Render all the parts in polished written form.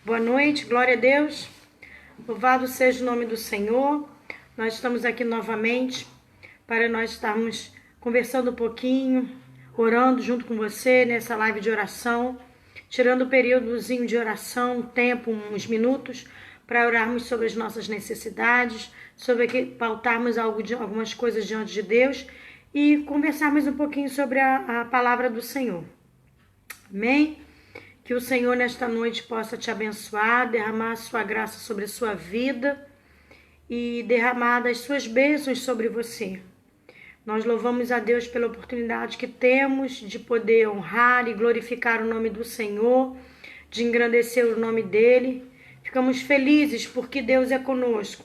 Boa noite, glória a Deus. Louvado seja o nome do Senhor. Nós estamos aqui novamente para nós estarmos conversando um pouquinho, orando junto com você nessa live de oração, tirando um períodozinho de oração, um tempo, uns minutos, para orarmos sobre as nossas necessidades, sobre pautarmos algumas coisas diante de Deus e conversarmos um pouquinho sobre a palavra do Senhor. Amém? Que o Senhor nesta noite possa te abençoar, derramar a sua graça sobre a sua vida e derramar as suas bênçãos sobre você. Nós louvamos a Deus pela oportunidade que temos de poder honrar e glorificar o nome do Senhor, de engrandecer o nome dEle. Ficamos felizes porque Deus é conosco.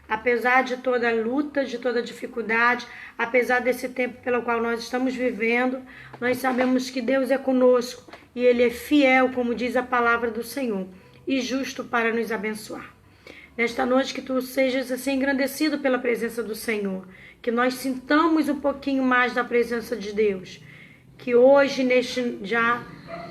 Apesar de toda a luta, de toda a dificuldade, apesar desse tempo pelo qual nós estamos vivendo, nós sabemos que Deus é conosco e Ele é fiel, como diz a palavra do Senhor, e justo para nos abençoar. Nesta noite que tu sejas assim engrandecido pela presença do Senhor, que nós sintamos um pouquinho mais da presença de Deus, que hoje,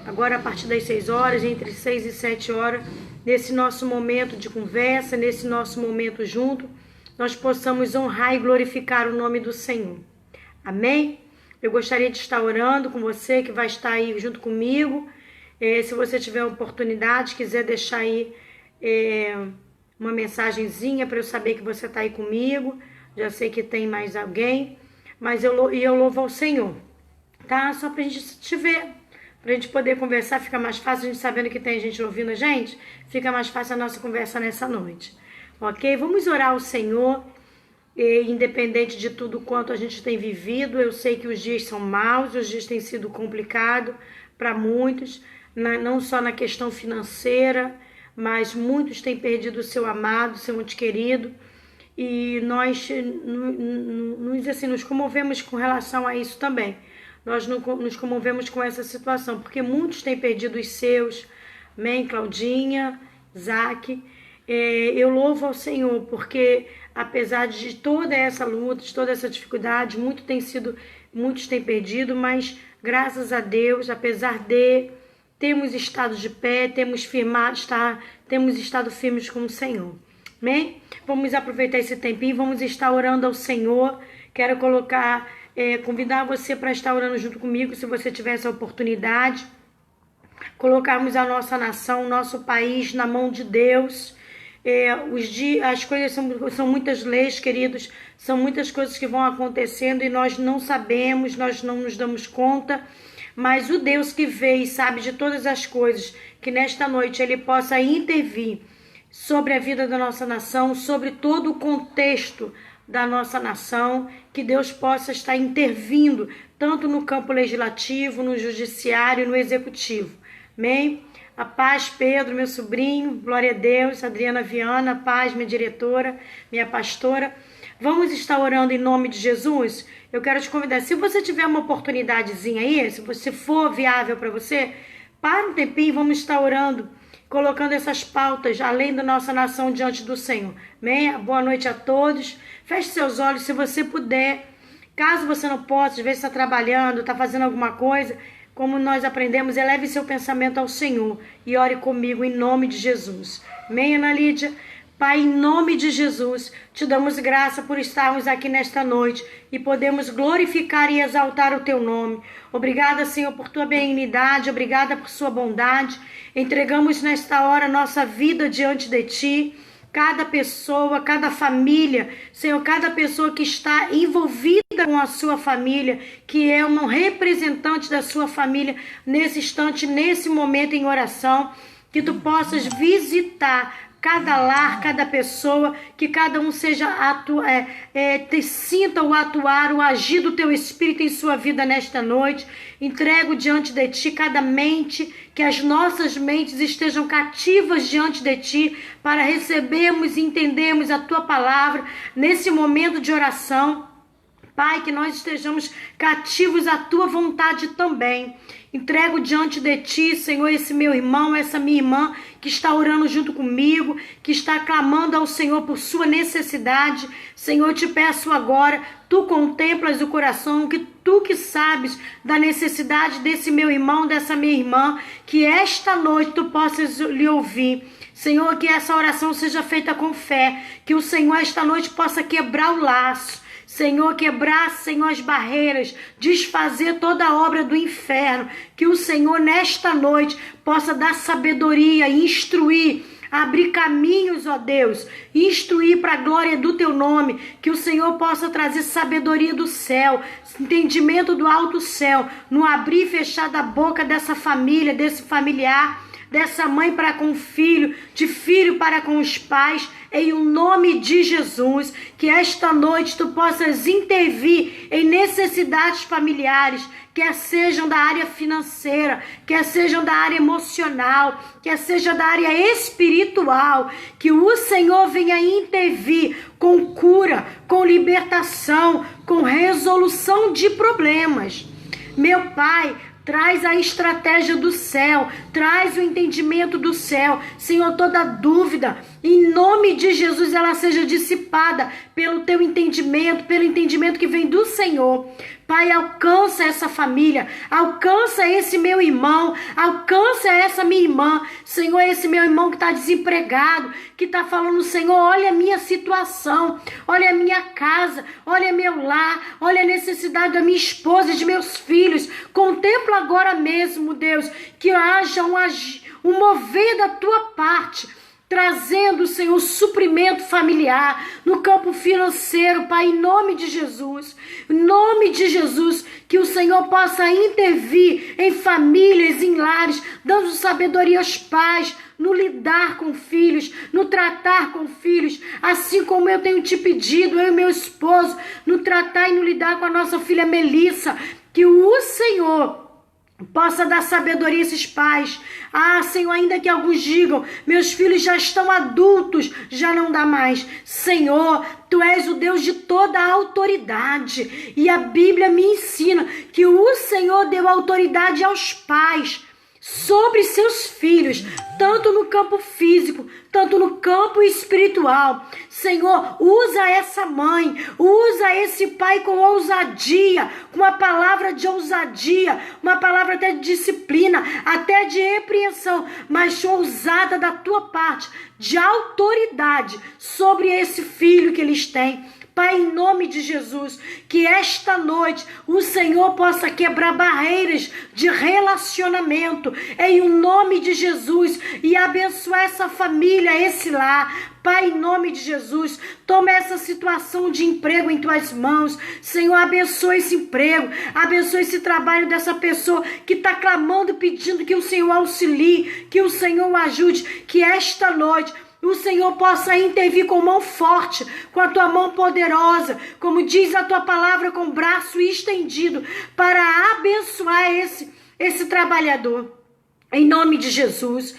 agora a partir das 6 horas, entre 6 e 7 horas, nesse nosso momento de conversa, nesse nosso momento junto, nós possamos honrar e glorificar o nome do Senhor. Amém? Eu gostaria de estar orando com você, que vai estar aí junto comigo. Se você tiver a oportunidade, quiser deixar aí uma mensagenzinha para eu saber que você está aí comigo. Já sei que tem mais alguém, mas eu louvo ao Senhor, tá? Só para a gente te ver, para a gente poder conversar, fica mais fácil, a gente sabendo que tem gente ouvindo a gente, fica mais fácil a nossa conversa nessa noite, ok? Vamos orar ao Senhor, independente de tudo quanto a gente tem vivido. Eu sei que os dias são maus, os dias têm sido complicados para muitos, não só na questão financeira, mas muitos têm perdido o seu amado, seu ente querido, e nós nos comovemos com relação a isso também. Nós nos comovemos com essa situação, porque muitos têm perdido os seus. Amém, Claudinha, Zac. Eu louvo ao Senhor, porque apesar de toda essa luta, de toda essa dificuldade, muitos têm perdido, mas graças a Deus, apesar de termos estado de pé, temos estado firmes com o Senhor. Amém? Vamos aproveitar esse tempinho, vamos estar orando ao Senhor. Quero convidar você para estar orando junto comigo, se você tiver essa oportunidade. Colocarmos a nossa nação, o nosso país na mão de Deus. As coisas são muitas leis, queridos, são muitas coisas que vão acontecendo e nós não sabemos, nós não nos damos conta. Mas o Deus que vê e sabe de todas as coisas, que nesta noite Ele possa intervir sobre a vida da nossa nação, sobre todo o contexto da nossa nação, que Deus possa estar intervindo, tanto no campo legislativo, no judiciário, no executivo. Amém? A paz, Pedro, meu sobrinho, glória a Deus, Adriana Viana, a paz, minha diretora, minha pastora. Vamos estar orando em nome de Jesus? Eu quero te convidar, se você tiver uma oportunidadezinha aí, se for viável para você, para um tempinho, vamos estar orando, colocando essas pautas além da nossa nação diante do Senhor. Amém? Boa noite a todos. Feche seus olhos se você puder. Caso você não possa, às vezes está trabalhando, está fazendo alguma coisa, como nós aprendemos, eleve seu pensamento ao Senhor e ore comigo em nome de Jesus. Amém, Ana Lídia? Pai, em nome de Jesus, te damos graça por estarmos aqui nesta noite e podemos glorificar e exaltar o teu nome. Obrigada, Senhor, por tua benignidade, obrigada por sua bondade. Entregamos nesta hora nossa vida diante de ti. Cada pessoa, cada família, Senhor, cada pessoa que está envolvida com a sua família, que é um representante da sua família nesse instante, nesse momento em oração, que tu possas visitar cada lar, cada pessoa, que cada um sinta o atuar, o agir do teu Espírito em sua vida nesta noite. Entrego diante de ti cada mente, que as nossas mentes estejam cativas diante de ti, para recebermos e entendermos a tua palavra nesse momento de oração. Pai, que nós estejamos cativos à tua vontade também. Entrego diante de ti, Senhor, esse meu irmão, essa minha irmã que está orando junto comigo, que está clamando ao Senhor por sua necessidade. Senhor, eu te peço agora, tu contemplas o coração, que tu que sabes da necessidade desse meu irmão, dessa minha irmã, que esta noite tu possas lhe ouvir. Senhor, que essa oração seja feita com fé, que o Senhor esta noite possa quebrar o laço. Senhor, quebrar, Senhor, as barreiras, desfazer toda a obra do inferno, que o Senhor nesta noite possa dar sabedoria, instruir, abrir caminhos, ó Deus, instruir para a glória do teu nome, que o Senhor possa trazer sabedoria do céu, entendimento do alto céu, no abrir e fechar da boca dessa família, desse familiar, dessa mãe para com o filho, de filho para com os pais, em o nome de Jesus, que esta noite tu possas intervir em necessidades familiares, quer sejam da área financeira, quer sejam da área emocional, quer seja da área espiritual, que o Senhor venha intervir com cura, com libertação, com resolução de problemas. Meu Pai, traz a estratégia do céu, traz o entendimento do céu. Senhor, toda dúvida, em nome de Jesus, ela seja dissipada pelo teu entendimento, pelo entendimento que vem do Senhor. Pai, alcança essa família, alcança esse meu irmão, alcança essa minha irmã. Senhor, esse meu irmão que está desempregado, que está falando, Senhor, olha a minha situação, olha a minha casa, olha meu lar, olha a necessidade da minha esposa e de meus filhos. Contempla agora mesmo, Deus, que haja um mover da tua parte, trazendo, Senhor, suprimento familiar no campo financeiro, Pai, em nome de Jesus. Em nome de Jesus, que o Senhor possa intervir em famílias, em lares, dando sabedoria aos pais, no lidar com filhos, no tratar com filhos, assim como eu tenho te pedido, eu e meu esposo, no tratar e no lidar com a nossa filha Melissa, que o Senhor possa dar sabedoria a esses pais. Senhor, ainda que alguns digam, meus filhos já estão adultos, já não dá mais. Senhor, tu és o Deus de toda a autoridade. E a Bíblia me ensina que o Senhor deu autoridade aos pais sobre seus filhos, tanto no campo físico, tanto no campo espiritual. Senhor, usa essa mãe, usa esse pai com ousadia, com uma palavra de ousadia, uma palavra até de disciplina, até de repreensão, mas ousada da tua parte, de autoridade sobre esse filho que eles têm. Pai, em nome de Jesus, que esta noite o Senhor possa quebrar barreiras de relacionamento, em o nome de Jesus, e abençoar essa família, esse lar. Pai, em nome de Jesus, toma essa situação de emprego em tuas mãos. Senhor, abençoa esse emprego, abençoa esse trabalho dessa pessoa que está clamando, pedindo que o Senhor auxilie, que o Senhor o ajude, que esta noite o Senhor possa intervir com mão forte, com a tua mão poderosa, como diz a tua palavra, com o braço estendido, para abençoar esse trabalhador. Em nome de Jesus,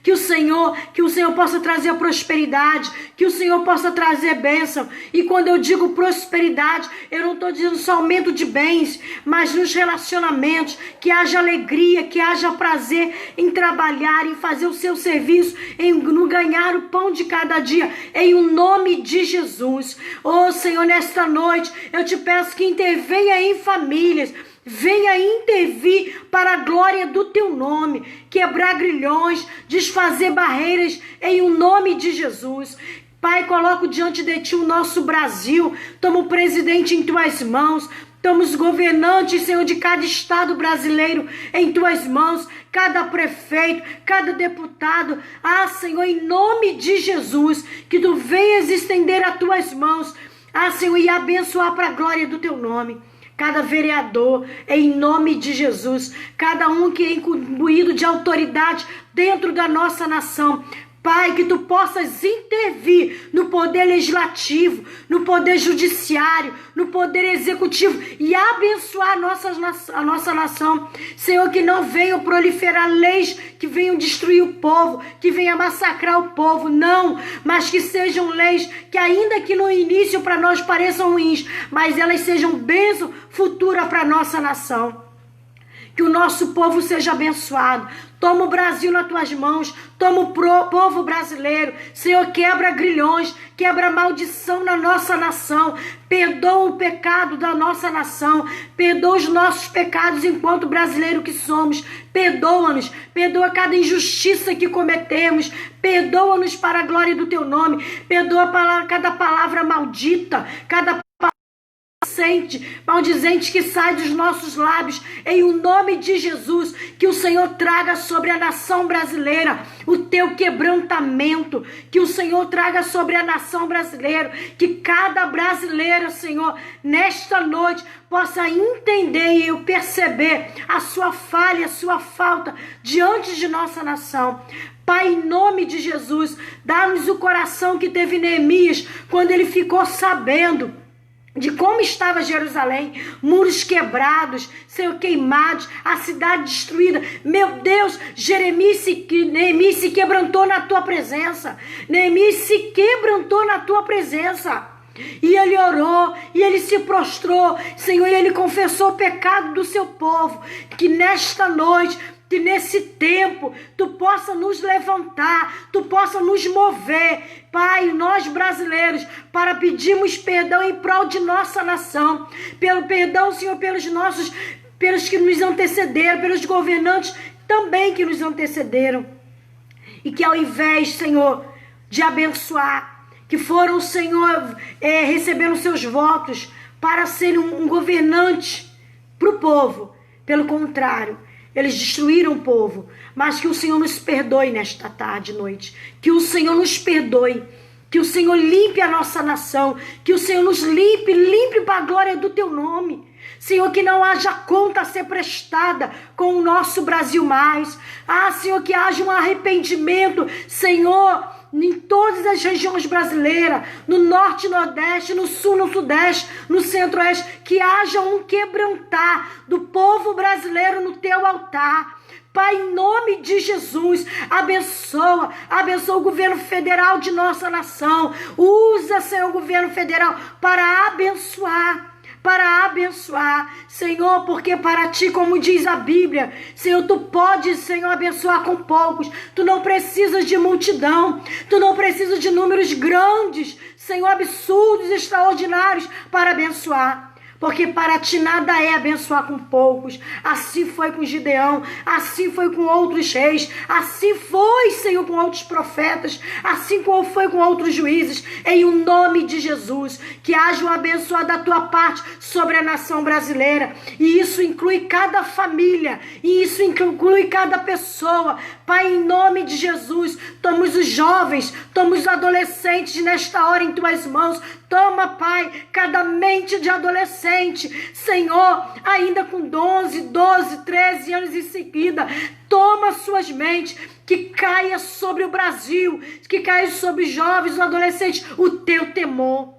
que o Senhor possa trazer prosperidade, que o Senhor possa trazer bênção. E quando eu digo prosperidade, eu não estou dizendo só aumento de bens, mas nos relacionamentos, que haja alegria, que haja prazer em trabalhar, em fazer o seu serviço, no ganhar o pão de cada dia, em o nome de Jesus. Oh Senhor, nesta noite, eu te peço que intervenha em famílias, venha intervir para a glória do teu nome, quebrar grilhões, desfazer barreiras em o nome de Jesus. Pai, coloco diante de ti o nosso Brasil, toma o presidente em tuas mãos, toma os governantes, Senhor, de cada estado brasileiro em tuas mãos, cada prefeito, cada deputado. Senhor, em nome de Jesus, que tu venhas estender as tuas mãos, Senhor, e abençoar para a glória do teu nome. Cada vereador, em nome de Jesus, cada um que é imbuído de autoridade dentro da nossa nação. Pai, que tu possas intervir no poder legislativo, no poder judiciário, no poder executivo e abençoar a nossa nação. Senhor, que não venham proliferar leis que venham destruir o povo, que venham massacrar o povo, não, mas que sejam leis que ainda que no início para nós pareçam ruins, mas elas sejam bênção futura para a nossa nação. que o nosso povo seja abençoado. Toma o Brasil nas tuas mãos, toma o povo brasileiro. Senhor, quebra grilhões, quebra maldição na nossa nação. Perdoa o pecado da nossa nação, perdoa os nossos pecados enquanto brasileiro que somos. Perdoa-nos, perdoa cada injustiça que cometemos, perdoa-nos para a glória do teu nome, perdoa cada palavra maldita, cada maldizente que sai dos nossos lábios, em o nome de Jesus. Que o Senhor traga sobre a nação brasileira o teu quebrantamento, que o Senhor traga sobre a nação brasileira, que cada brasileiro, Senhor, nesta noite possa entender e perceber a sua falha, a sua falta diante de nossa nação. Pai, em nome de Jesus, dá-nos o coração que teve Neemias quando ele ficou sabendo de como estava Jerusalém, muros quebrados, Senhor, queimados, a cidade destruída. Meu Deus, Neemias se quebrantou na tua presença. Neemias se quebrantou na tua presença. E ele orou, e ele se prostrou, Senhor, e ele confessou o pecado do seu povo. Que nesta noite, que nesse tempo, tu possa nos levantar, tu possa nos mover, Pai, nós brasileiros, para pedirmos perdão em prol de nossa nação, pelo perdão, Senhor, pelos que nos antecederam, pelos governantes também que nos antecederam, e que ao invés, Senhor, de abençoar, que foram, Senhor, recebendo seus votos para serem um governante para o povo, pelo contrário, eles destruíram o povo, mas que o Senhor nos perdoe nesta tarde e noite. Que o Senhor nos perdoe. Que o Senhor limpe a nossa nação. Que o Senhor nos limpe para a glória do teu nome. Senhor, que não haja conta a ser prestada com o nosso Brasil mais. Senhor, que haja um arrependimento, Senhor, em todas as regiões brasileiras, no norte, nordeste, no sul, no sudeste, no centro-oeste, que haja um quebrantar do povo brasileiro no teu altar. Pai, em nome de Jesus, abençoa o governo federal de nossa nação. Usa, Senhor, o governo federal para abençoar, Senhor, porque para ti, como diz a Bíblia, Senhor, tu podes, Senhor, abençoar com poucos. Tu não precisas de multidão, tu não precisas de números grandes, Senhor, absurdos, extraordinários para abençoar. Porque para ti nada é abençoar com poucos. Assim foi com Gideão, assim foi com outros reis, assim foi, Senhor, com outros profetas, assim foi com outros juízes. Em o nome de Jesus, que haja um abençoado da tua parte sobre a nação brasileira. E isso inclui cada família, e isso inclui cada pessoa. Pai, em nome de Jesus, toma os jovens, toma os adolescentes nesta hora em tuas mãos. Toma, Pai, cada mente de adolescente, Senhor, ainda com 11, 12, 13 anos em seguida, toma suas mentes, que caia sobre o Brasil, que caia sobre os jovens, os adolescentes, o teu temor.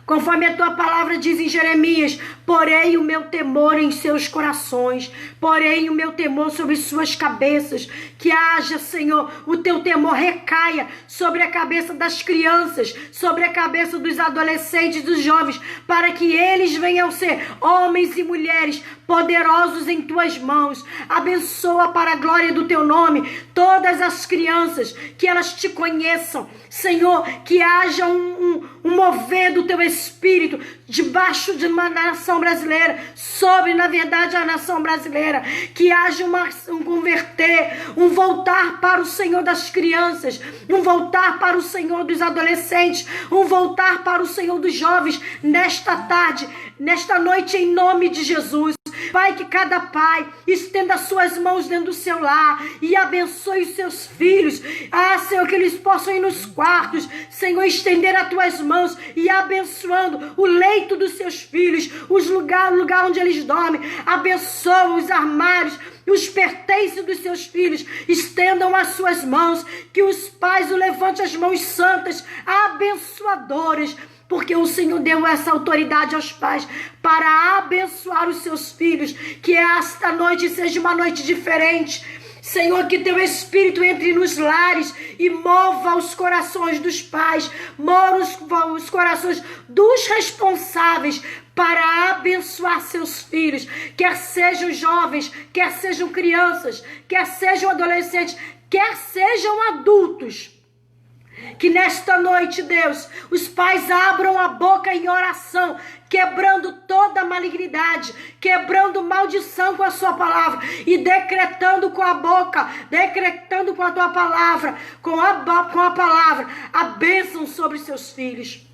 Conforme a tua palavra diz em Jeremias, porém o meu temor em seus corações, porém o meu temor sobre suas cabeças, que haja, Senhor, o teu temor recaia sobre a cabeça das crianças, sobre a cabeça dos adolescentes, dos jovens, para que eles venham ser homens e mulheres poderosos em tuas mãos. Abençoa para a glória do teu nome todas as crianças, que elas te conheçam, Senhor, que haja um mover do teu Espírito debaixo de uma nação brasileira, sobre, na verdade, a nação brasileira, que haja um converter, um voltar para o Senhor das crianças, um voltar para o Senhor dos adolescentes, um voltar para o Senhor dos jovens, nesta tarde, nesta noite, em nome de Jesus. Pai, que cada pai estenda suas mãos dentro do seu lar e abençoe os seus filhos. Senhor, que eles possam ir nos quartos, Senhor, estender as tuas mãos e abençoando o leito dos seus filhos, o lugar onde eles dormem. Abençoa os armários, os pertences dos seus filhos. Estendam as suas mãos, que os pais levantem as mãos santas, abençoadoras, porque o Senhor deu essa autoridade aos pais para abençoar os seus filhos. Que esta noite seja uma noite diferente. Senhor, que teu Espírito entre nos lares e mova os corações dos pais, mova os corações dos responsáveis para abençoar seus filhos, quer sejam jovens, quer sejam crianças, quer sejam adolescentes, quer sejam adultos. Que nesta noite, Deus, os pais abram a boca em oração, quebrando toda a malignidade, quebrando maldição com a sua palavra e decretando com a boca, decretando com a tua palavra, com a palavra, a bênção sobre seus filhos.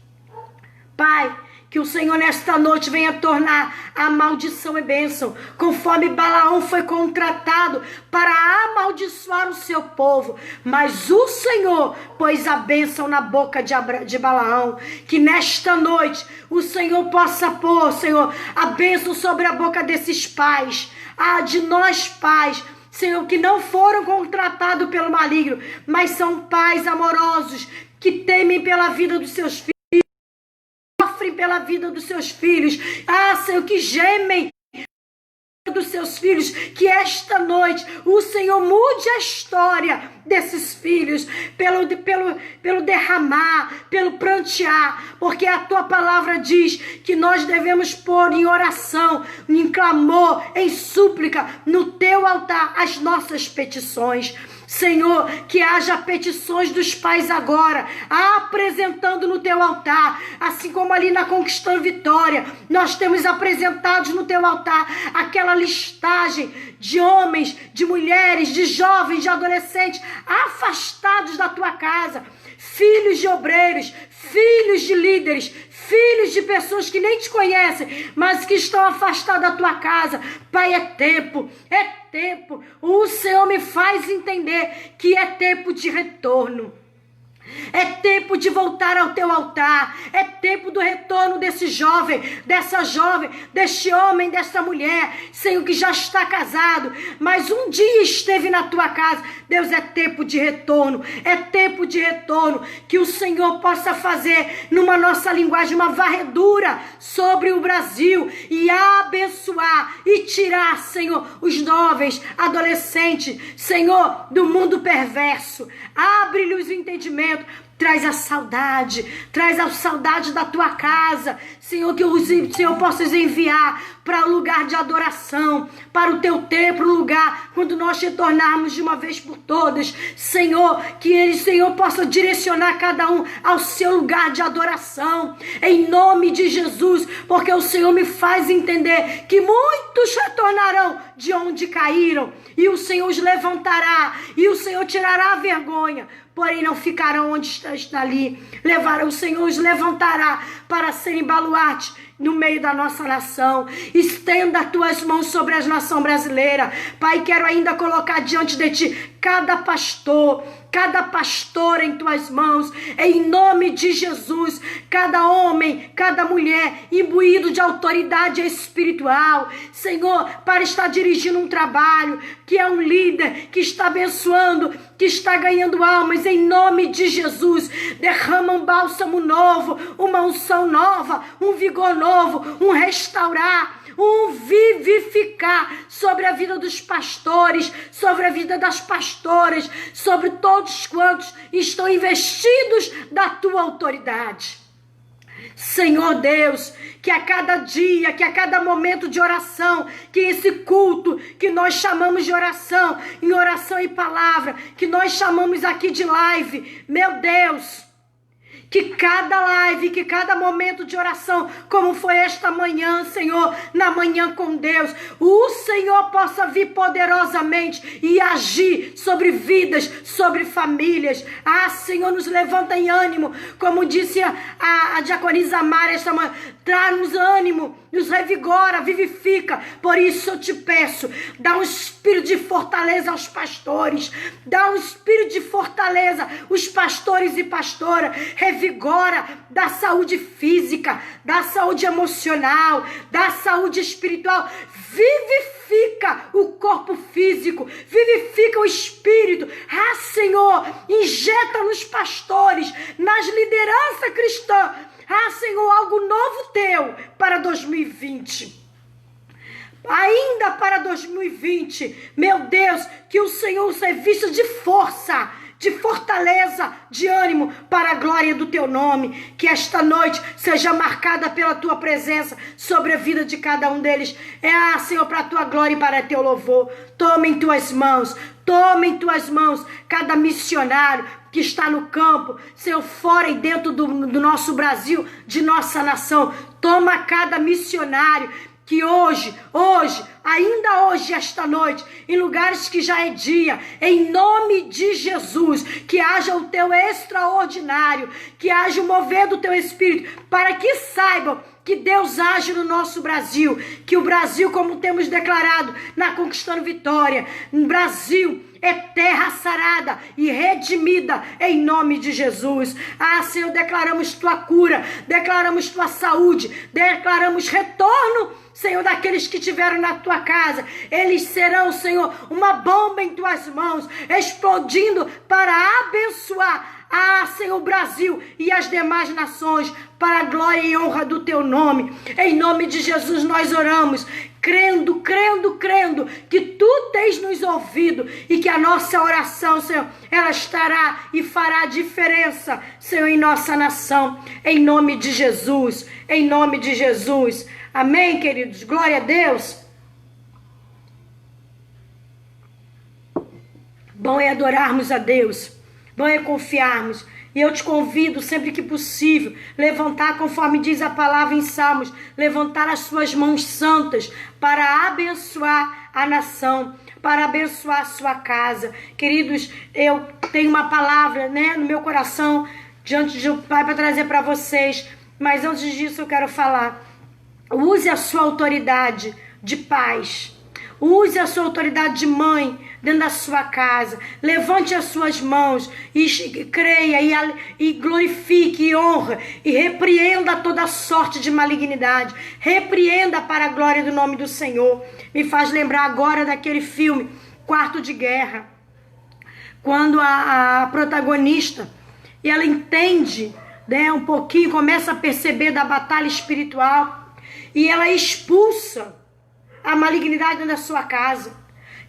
Pai, que o Senhor nesta noite venha tornar a maldição e bênção, conforme Balaão foi contratado para amaldiçoar o seu povo. Mas o Senhor pôs a bênção na boca de Balaão. Que nesta noite o Senhor possa pôr, Senhor, a bênção sobre a boca desses pais, de nós pais, Senhor, que não foram contratados pelo maligno, mas são pais amorosos, que temem pela vida dos seus filhos, pela vida dos seus filhos, Senhor, que gemem dos seus filhos, que esta noite o Senhor mude a história desses filhos, pelo derramar, pelo prantear, porque a tua palavra diz que nós devemos pôr em oração, em clamor, em súplica, no teu altar, as nossas petições. Senhor, que haja petições dos pais agora, apresentando no teu altar, assim como ali na Conquistando Vitória, nós temos apresentados no teu altar aquela listagem de homens, de mulheres, de jovens, de adolescentes, afastados da tua casa, filhos de obreiros, filhos de líderes, filhos de pessoas que nem te conhecem, mas que estão afastados da tua casa. Pai, é tempo. O Senhor me faz entender que é tempo de retorno. É tempo de voltar ao teu altar. É tempo do retorno desse jovem, dessa jovem, deste homem, dessa mulher, Senhor, que já está casado, mas um dia esteve na tua casa. Deus, é tempo de retorno. É tempo de retorno. Que o Senhor possa fazer, numa nossa linguagem, uma varredura sobre o Brasil e abençoar e tirar, Senhor, os jovens, adolescentes, Senhor, do mundo perverso. Abre-lhes o entendimento. Traz a saudade da tua casa, Senhor, que o Senhor possa enviar para o lugar de adoração, para o teu templo, lugar, quando nós retornarmos de uma vez por todas, Senhor, que ele, Senhor, possa direcionar cada um ao seu lugar de adoração, em nome de Jesus, porque o Senhor me faz entender que muitos retornarão de onde caíram, e o Senhor os levantará, e o Senhor tirará a vergonha, porém não ficarão onde está ali. O Senhor os levantará para serem baluarte no meio da nossa nação. Estenda as tuas mãos sobre a nação brasileira. Pai, quero ainda colocar diante de ti cada pastor em tuas mãos, em nome de Jesus, cada homem, cada mulher, imbuído de autoridade espiritual, Senhor, para estar dirigindo um trabalho, que é um líder, que está abençoando, que está ganhando almas, em nome de Jesus, derrama um bálsamo novo, uma unção nova, um vigor novo, um restaurar, um vivificar sobre a vida dos pastores, sobre a vida das pastoras, sobre todos quantos estão investidos da tua autoridade. Senhor Deus, que a cada dia, que a cada momento de oração, que esse culto que nós chamamos de oração, em oração e palavra, que nós chamamos aqui de live, meu Deus, que cada live, que cada momento de oração, como foi esta manhã, Senhor, na manhã com Deus, o Senhor possa vir poderosamente e agir sobre vidas, sobre famílias. Senhor, nos levanta em ânimo, como disse a diaconisa Mara esta manhã, traz-nos ânimo, nos revigora, vivifica. Por isso eu te peço, dá um espírito de fortaleza aos pastores, dá um espírito de fortaleza os pastores e pastoras, revigora, dá saúde física, dá saúde emocional, dá saúde espiritual, vivifica o corpo físico, vivifica o espírito. Senhor, injeta nos pastores, nas lideranças cristãs, Senhor, algo novo teu para 2020. ainda para 2020. Meu Deus, que o Senhor seja visto de força, de fortaleza, de ânimo para a glória do teu nome. Que esta noite seja marcada pela tua presença sobre a vida de cada um deles. Senhor, para a tua glória e para teu louvor. Toma em tuas mãos cada missionário que está no campo, Senhor, fora e dentro do nosso Brasil, de nossa nação. Toma cada missionário que ainda hoje, esta noite, em lugares que já é dia, em nome de Jesus, que haja o teu extraordinário, que haja o mover do teu Espírito, para que saibam que Deus age no nosso Brasil, que o Brasil, como temos declarado na Conquistando Vitória, o Brasil é terra sarada e redimida em nome de Jesus. Senhor, declaramos tua cura, declaramos tua saúde, declaramos retorno, Senhor, daqueles que estiveram na tua casa. Eles serão, Senhor, uma bomba em tuas mãos, explodindo para abençoar, Senhor, o Brasil e as demais nações, para a glória e honra do teu nome. Em nome de Jesus nós oramos, crendo que tu tens nos ouvido e que a nossa oração, Senhor, ela estará e fará diferença, Senhor, em nossa nação. Em nome de Jesus, em nome de Jesus. Amém, queridos? Glória a Deus. Bom é adorarmos a Deus, bom é confiarmos. E eu te convido, sempre que possível, levantar, conforme diz a palavra em Salmos, levantar as suas mãos santas para abençoar a nação, para abençoar a sua casa. Queridos, eu tenho uma palavra, no meu coração, diante do Pai, para trazer para vocês. Mas antes disso eu quero falar. Use a sua autoridade de paz. Use a sua autoridade de mãe dentro da sua casa. Levante as suas mãos e creia e glorifique e honra e repreenda toda sorte de malignidade. Repreenda para a glória do nome do Senhor. Me faz lembrar agora daquele filme Quarto de Guerra, quando a protagonista, e ela entende, um pouquinho, começa a perceber da batalha espiritual, e ela expulsa a malignidade dentro da sua casa.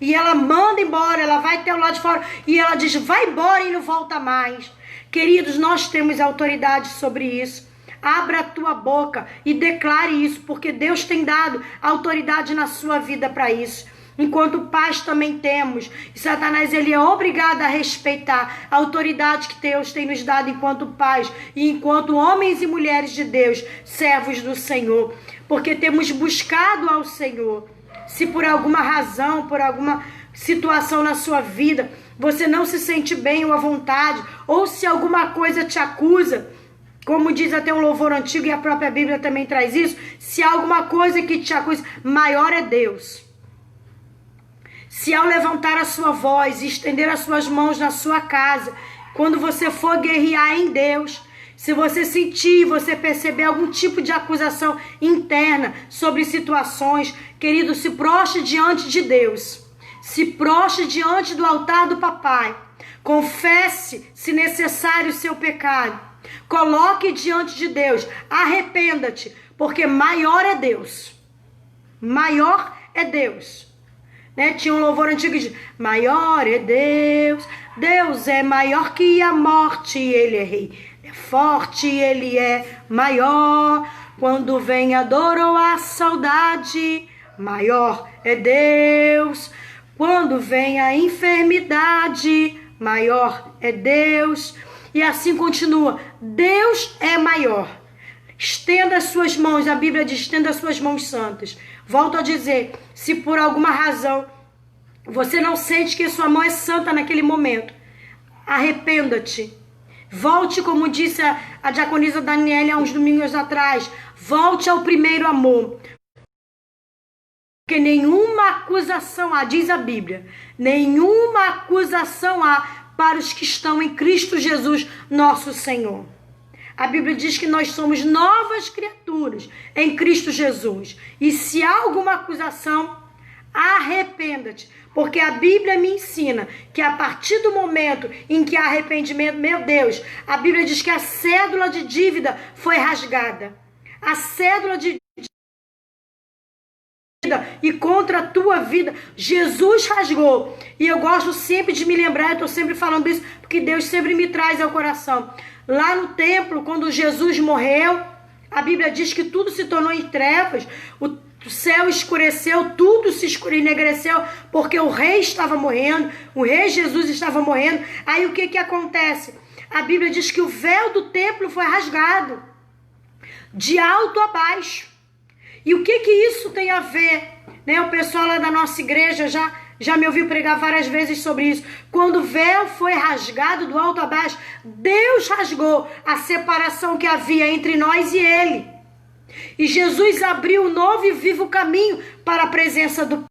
E ela manda embora, ela vai até o lado de fora e ela diz, vai embora e não volta mais. Queridos, nós temos autoridade sobre isso. Abra a tua boca e declare isso, porque Deus tem dado autoridade na sua vida para isso. Enquanto pais também temos. E Satanás, ele é obrigado a respeitar a autoridade que Deus tem nos dado enquanto pais e enquanto homens e mulheres de Deus, servos do Senhor. Porque temos buscado ao Senhor. Se por alguma razão, por alguma situação na sua vida, você não se sente bem ou à vontade, ou se alguma coisa te acusa, como diz até um louvor antigo e a própria Bíblia também traz isso, se há alguma coisa que te acusa, maior é Deus. Se ao levantar a sua voz e estender as suas mãos na sua casa, quando você for guerrear em Deus, se você sentir, você perceber algum tipo de acusação interna sobre situações, querido, se prostre diante de Deus. Se prostre diante do altar do papai. Confesse, se necessário, o seu pecado. Coloque diante de Deus. Arrependa-te, porque maior é Deus. Maior é Deus. Tinha um louvor antigo que diz, maior é Deus. Deus é maior que a morte, ele é rei. É forte, ele é maior. Quando vem a dor ou a saudade, maior é Deus. Quando vem a enfermidade, maior é Deus. E assim continua. Deus é maior. Estenda as suas mãos, a Bíblia diz, estenda as suas mãos santas. Volto a dizer, se por alguma razão você não sente que sua mão é santa naquele momento, arrependa-te. Volte, como disse a diaconisa Daniela há uns domingos atrás, volte ao primeiro amor. Porque nenhuma acusação há, diz a Bíblia, nenhuma acusação há para os que estão em Cristo Jesus, nosso Senhor. A Bíblia diz que nós somos novas criaturas em Cristo Jesus. E se há alguma acusação, arrependa-te. Porque a Bíblia me ensina que a partir do momento em que há arrependimento, meu Deus, a Bíblia diz que a cédula de dívida foi rasgada. A cédula de e contra a tua vida. Jesus rasgou. E eu gosto sempre de me lembrar, eu estou sempre falando isso, porque Deus sempre me traz ao coração. Lá no templo, quando Jesus morreu, a Bíblia diz que tudo se tornou em trevas, o céu escureceu, tudo se enegreceu, porque o rei estava morrendo, o rei Jesus estava morrendo. Aí o que acontece? A Bíblia diz que o véu do templo foi rasgado, de alto a baixo. E o que isso tem a ver? Né? O pessoal lá da nossa igreja já me ouviu pregar várias vezes sobre isso. Quando o véu foi rasgado do alto a baixo, Deus rasgou a separação que havia entre nós e Ele. E Jesus abriu um novo e vivo caminho para a presença do Pai.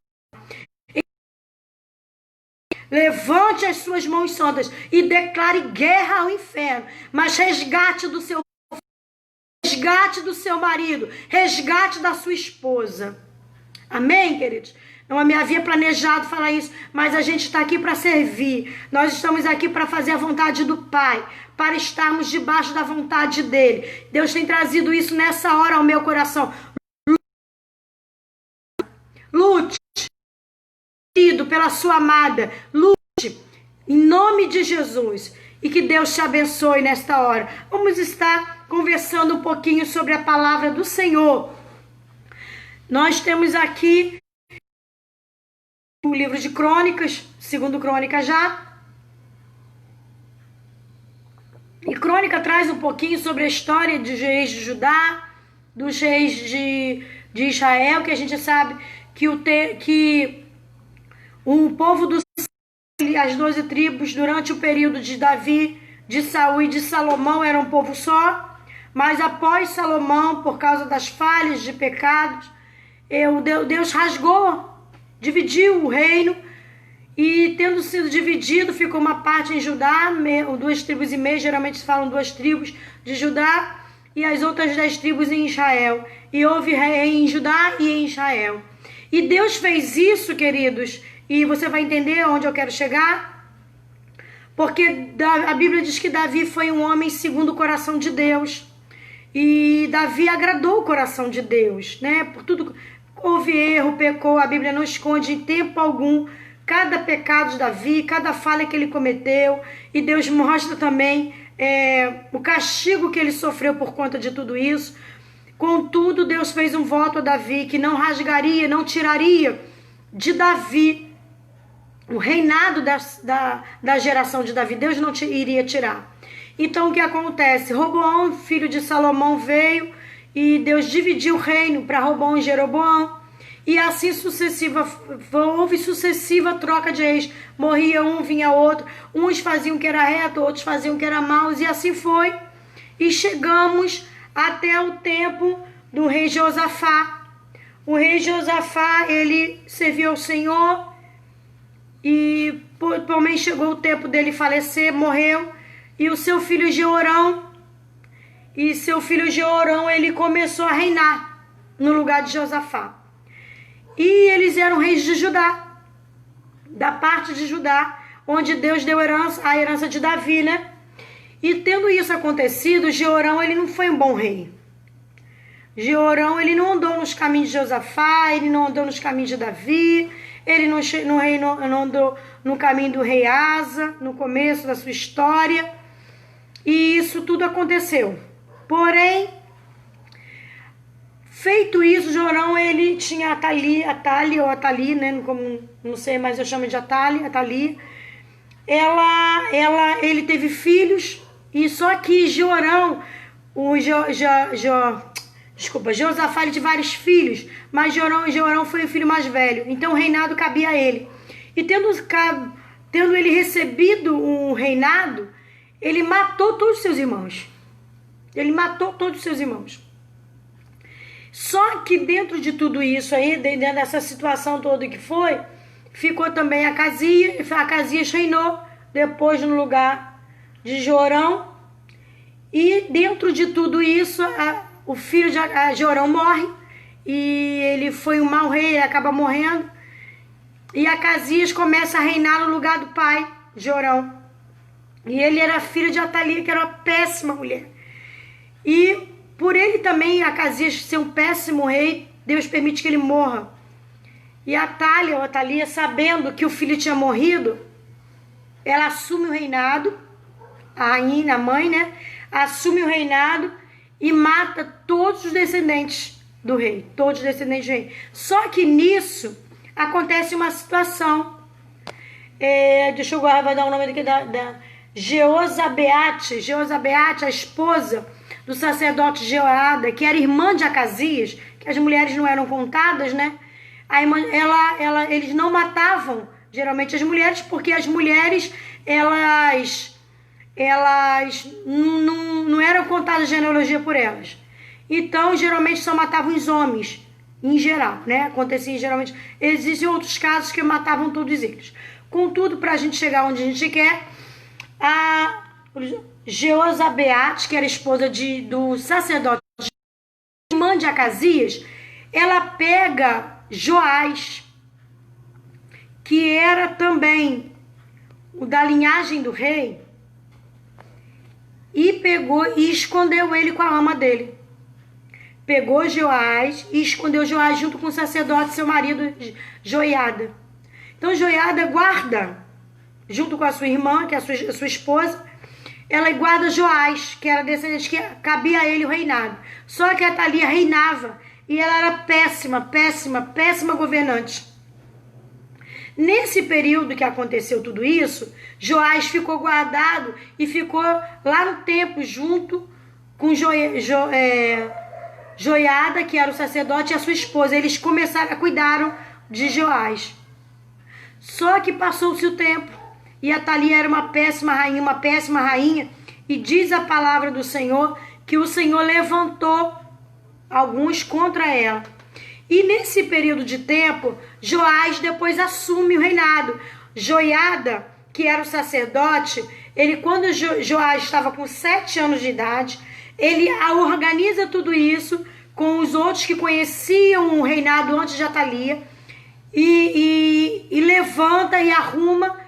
Levante as suas mãos santas e declare guerra ao inferno, mas resgate do seu marido, resgate da sua esposa. Amém, queridos? Não me havia planejado falar isso, mas a gente está aqui para servir. Nós estamos aqui para fazer a vontade do Pai, para estarmos debaixo da vontade dEle. Deus tem trazido isso nessa hora ao meu coração. Lute pela sua amada. Lute em nome de Jesus. E que Deus te abençoe nesta hora. Vamos estar conversando um pouquinho sobre a palavra do Senhor. Nós temos aqui o livro de Crônicas, segundo Crônica já. E Crônica traz um pouquinho sobre a história dos reis de Judá, dos reis de Israel, que a gente sabe que o povo do as 12 tribos, durante o período de Davi, de Saul e de Salomão, era um povo só. Mas após Salomão, por causa das falhas, de pecados, Deus rasgou, dividiu o reino. E tendo sido dividido, ficou uma parte em Judá, 2 tribos e meia, geralmente se falam 2 tribos de Judá, e as outras 10 tribos em Israel. E houve rei em Judá e em Israel. E Deus fez isso, queridos, e você vai entender onde eu quero chegar, porque a Bíblia diz que Davi foi um homem segundo o coração de Deus, e Davi agradou o coração de Deus, né? Por tudo, houve erro, pecou, a Bíblia não esconde em tempo algum cada pecado de Davi, cada falha que ele cometeu, e Deus mostra também o castigo que ele sofreu por conta de tudo isso. Contudo, Deus fez um voto a Davi que não rasgaria, não tiraria de Davi o reinado da geração de Davi. Deus não iria tirar. Então o que acontece? Roboão, filho de Salomão, veio e Deus dividiu o reino para Roboão e Jeroboão. E assim houve sucessiva troca de reis. Morria um, vinha outro. Uns faziam que era reto, outros faziam que era mau. E assim foi. E chegamos até o tempo do rei Josafá. O rei Josafá, ele serviu ao Senhor. E também chegou o tempo dele falecer, morreu. E o seu filho Jeorão, ele começou a reinar no lugar de Josafá. E eles eram reis de Judá, da parte de Judá, onde Deus deu a herança de Davi, né? E tendo isso acontecido, Jeorão, ele não foi um bom rei. Jeorão, ele não andou nos caminhos de Josafá, ele não andou nos caminhos de Davi, ele não andou no caminho do rei Asa, no começo da sua história. E isso tudo aconteceu. Porém, feito isso, Jeorão, ele tinha Atalia, né? Como, não sei, mas eu chamo de Atalia. Ele teve filhos, e só que Jeorão, Josafá, ele tinha vários filhos, mas Jeorão foi o filho mais velho, então o reinado cabia a ele. E tendo ele recebido um reinado, ele matou todos os seus irmãos. Só que dentro de tudo isso aí, dentro dessa situação toda que foi, ficou também Acasias. Acasias reinou depois no lugar de Jeorão. E dentro de tudo isso, o filho de Jeorão morre. E ele foi um mau rei, ele acaba morrendo. E Acasias começa a reinar no lugar do pai, Jeorão. E ele era filho de Atalia, que era uma péssima mulher. E por ele também, Acasias, ser um péssimo rei, Deus permite que ele morra. E a Atalia, sabendo que o filho tinha morrido, ela assume o reinado, a rainha, a mãe, né? Assume o reinado e mata todos os descendentes do rei, todos os descendentes do rei. Só que nisso acontece uma situação, deixa eu guardar o nome daqui, da Jeozabeate, a esposa do sacerdote Jeoiada, que era irmã de Acasias, que as mulheres não eram contadas, né? A irmã, eles não matavam geralmente as mulheres, porque as mulheres elas não eram contadas genealogia por elas. Então, geralmente só matavam os homens, em geral, né? Acontecia geralmente. Existem outros casos que matavam todos eles. Contudo, para a gente chegar onde a gente quer, a Jeozabeate, que era esposa do sacerdote, irmã de Acasias, ela pega Joás, que era também o da linhagem do rei, e pegou e escondeu ele com a ama dele. Pegou Joás e escondeu Joás junto com o sacerdote, seu marido, Joiada. Então Joiada guarda, junto com a sua irmã, que é a sua esposa, ela guarda Joás, que era descendente, que cabia a ele o reinado. Só que a Atalia reinava e ela era péssima governante. Nesse período que aconteceu tudo isso, Joás ficou guardado e ficou lá no templo junto com Joiada, que era o sacerdote, e a sua esposa. Eles cuidaram de Joás. Só que passou-se o tempo e Atalia era uma péssima rainha, e diz a palavra do Senhor que o Senhor levantou alguns contra ela. E nesse período de tempo, Joás depois assume o reinado. Joiada, que era o sacerdote, quando Joás estava com 7 anos de idade, ele organiza tudo isso com os outros que conheciam o reinado antes de Atalia, e levanta e arruma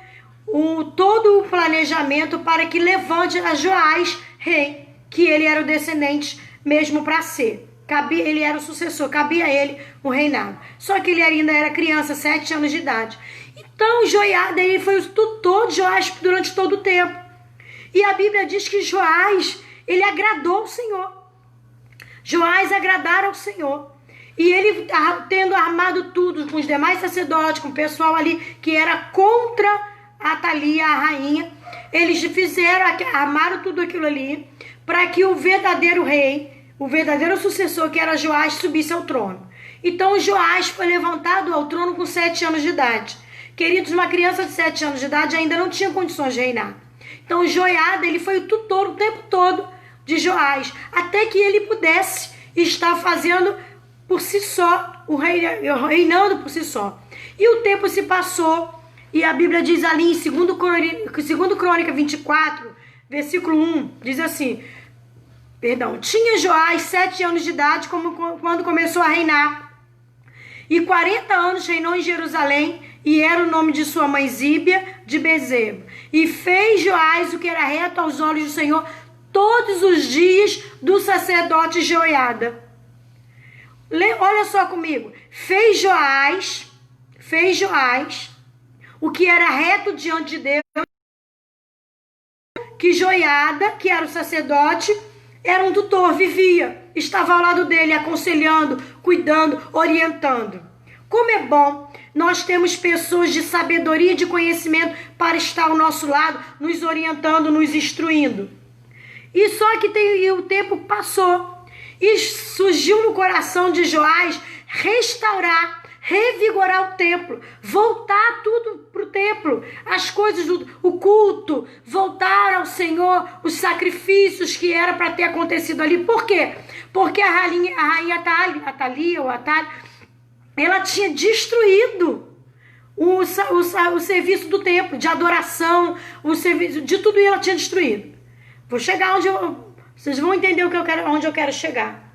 todo o planejamento para que levante a Joás rei, que ele era o descendente mesmo para ser. Ele era o sucessor, cabia a ele o reinado. Só que ele ainda era criança, 7 anos de idade. Então Joiada, ele foi o tutor de Joás durante todo o tempo. E a Bíblia diz que Joás, ele agradou o Senhor. Joás agradara ao Senhor. E ele, tendo armado tudo com os demais sacerdotes, com o pessoal ali que era contra a Atalia, a rainha, eles armaram tudo aquilo ali para que o verdadeiro rei, o verdadeiro sucessor, que era Joás, subisse ao trono. Então Joás foi levantado ao trono com 7 anos de idade. Queridos, uma criança de 7 anos de idade ainda não tinha condições de reinar. Então Joiada, ele foi o tutor o tempo todo de Joás, até que ele pudesse estar fazendo por si só, reinando por si só. E o tempo se passou, e a Bíblia diz ali em 2 Crônica 24, versículo 1, diz assim, tinha Joás 7 anos de idade quando começou a reinar, e 40 anos reinou em Jerusalém, e era o nome de sua mãe Zíbia de Bezeba. E fez Joás o que era reto aos olhos do Senhor todos os dias do sacerdote Joiada. Olha só comigo. Fez Joás o que era reto diante de Deus, que Joiada, que era o sacerdote, era um tutor, vivia, estava ao lado dele, aconselhando, cuidando, orientando. Como é bom nós temos pessoas de sabedoria e de conhecimento para estar ao nosso lado, nos orientando, nos instruindo. E só que o tempo passou e surgiu no coração de Joás restaurar, revigorar o templo, voltar tudo para o templo, as coisas, o culto, voltar ao Senhor, os sacrifícios que era para ter acontecido ali. Por quê? Porque a rainha Atalia, ela tinha destruído o serviço do templo, de adoração, o serviço, de tudo ela tinha destruído. Vou chegar vocês vão entender onde eu quero chegar.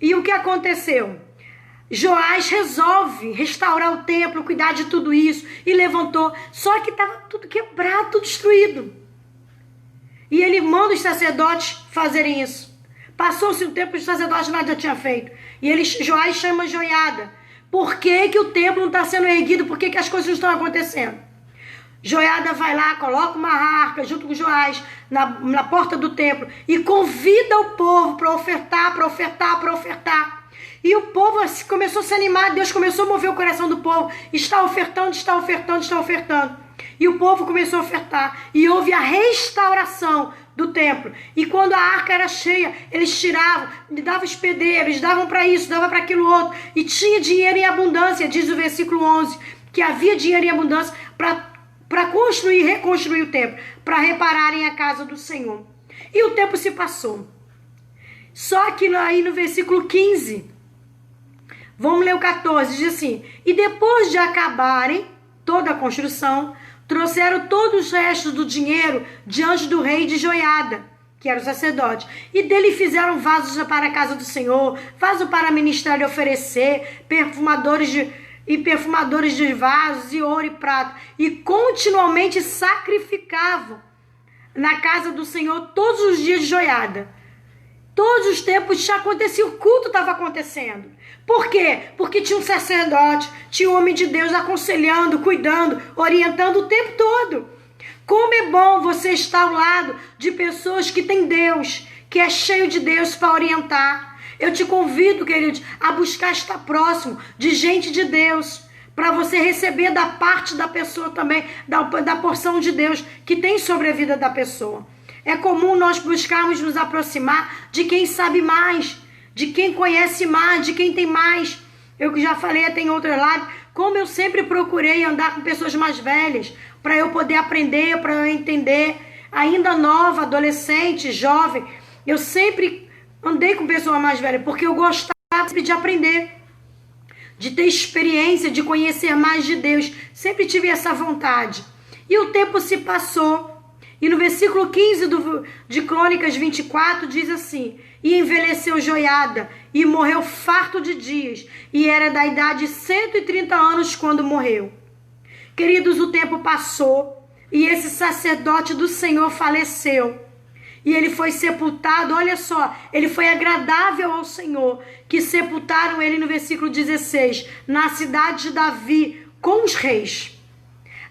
E o que aconteceu? Joás resolve restaurar o templo, cuidar de tudo isso, e levantou. Só que estava tudo quebrado, tudo destruído. E ele manda os sacerdotes fazerem isso. Passou-se o tempo, os sacerdotes nada tinham feito. E Joás chama Joiada Por que que o templo não está sendo erguido? Por que que as coisas não estão acontecendo? Joiada vai lá, coloca uma arca junto com Joás na porta do templo e convida o povo para ofertar, para ofertar, para ofertar. E o povo começou a se animar, Deus começou a mover o coração do povo. Está ofertando, está ofertando, está ofertando. E o povo começou a ofertar. E houve a restauração do templo. E quando a arca era cheia, eles tiravam, davam hospedeiros, davam para isso, davam para aquilo outro. E tinha dinheiro em abundância, diz o versículo 11, que havia dinheiro em abundância para construir e reconstruir o templo, para repararem a casa do Senhor. E o tempo se passou. Só que aí no versículo 15, vamos ler o 14, diz assim: e depois de acabarem toda a construção, trouxeram todos os restos do dinheiro diante do rei de Joiada, que era o sacerdote, e dele fizeram vasos para a casa do Senhor, vaso para ministrar e oferecer, perfumadores de vasos, e ouro e prata, e continuamente sacrificavam na casa do Senhor todos os dias de Joiada. Todos os tempos já acontecia, o culto estava acontecendo. Por quê? Porque tinha um sacerdote, tinha um homem de Deus aconselhando, cuidando, orientando o tempo todo. Como é bom você estar ao lado de pessoas que têm Deus, que é cheio de Deus para orientar. Eu te convido, queridos, a buscar estar próximo de gente de Deus, para você receber da parte da pessoa também, da porção de Deus que tem sobre a vida da pessoa. É comum nós buscarmos nos aproximar de quem sabe mais, de quem conhece mais, de quem tem mais. Eu que já falei até em outra live, como eu sempre procurei andar com pessoas mais velhas, para eu poder aprender, para eu entender. Ainda nova, adolescente, jovem, eu sempre andei com pessoas mais velhas, porque eu gostava sempre de aprender, de ter experiência, de conhecer mais de Deus. Sempre tive essa vontade. E o tempo se passou. E no versículo 15 de Crônicas 24 diz assim: e envelheceu Joiada e morreu farto de dias, e era da idade de 130 anos quando morreu. Queridos, o tempo passou e esse sacerdote do Senhor faleceu. E ele foi sepultado, olha só, ele foi agradável ao Senhor, que sepultaram ele no versículo 16, na cidade de Davi, com os reis.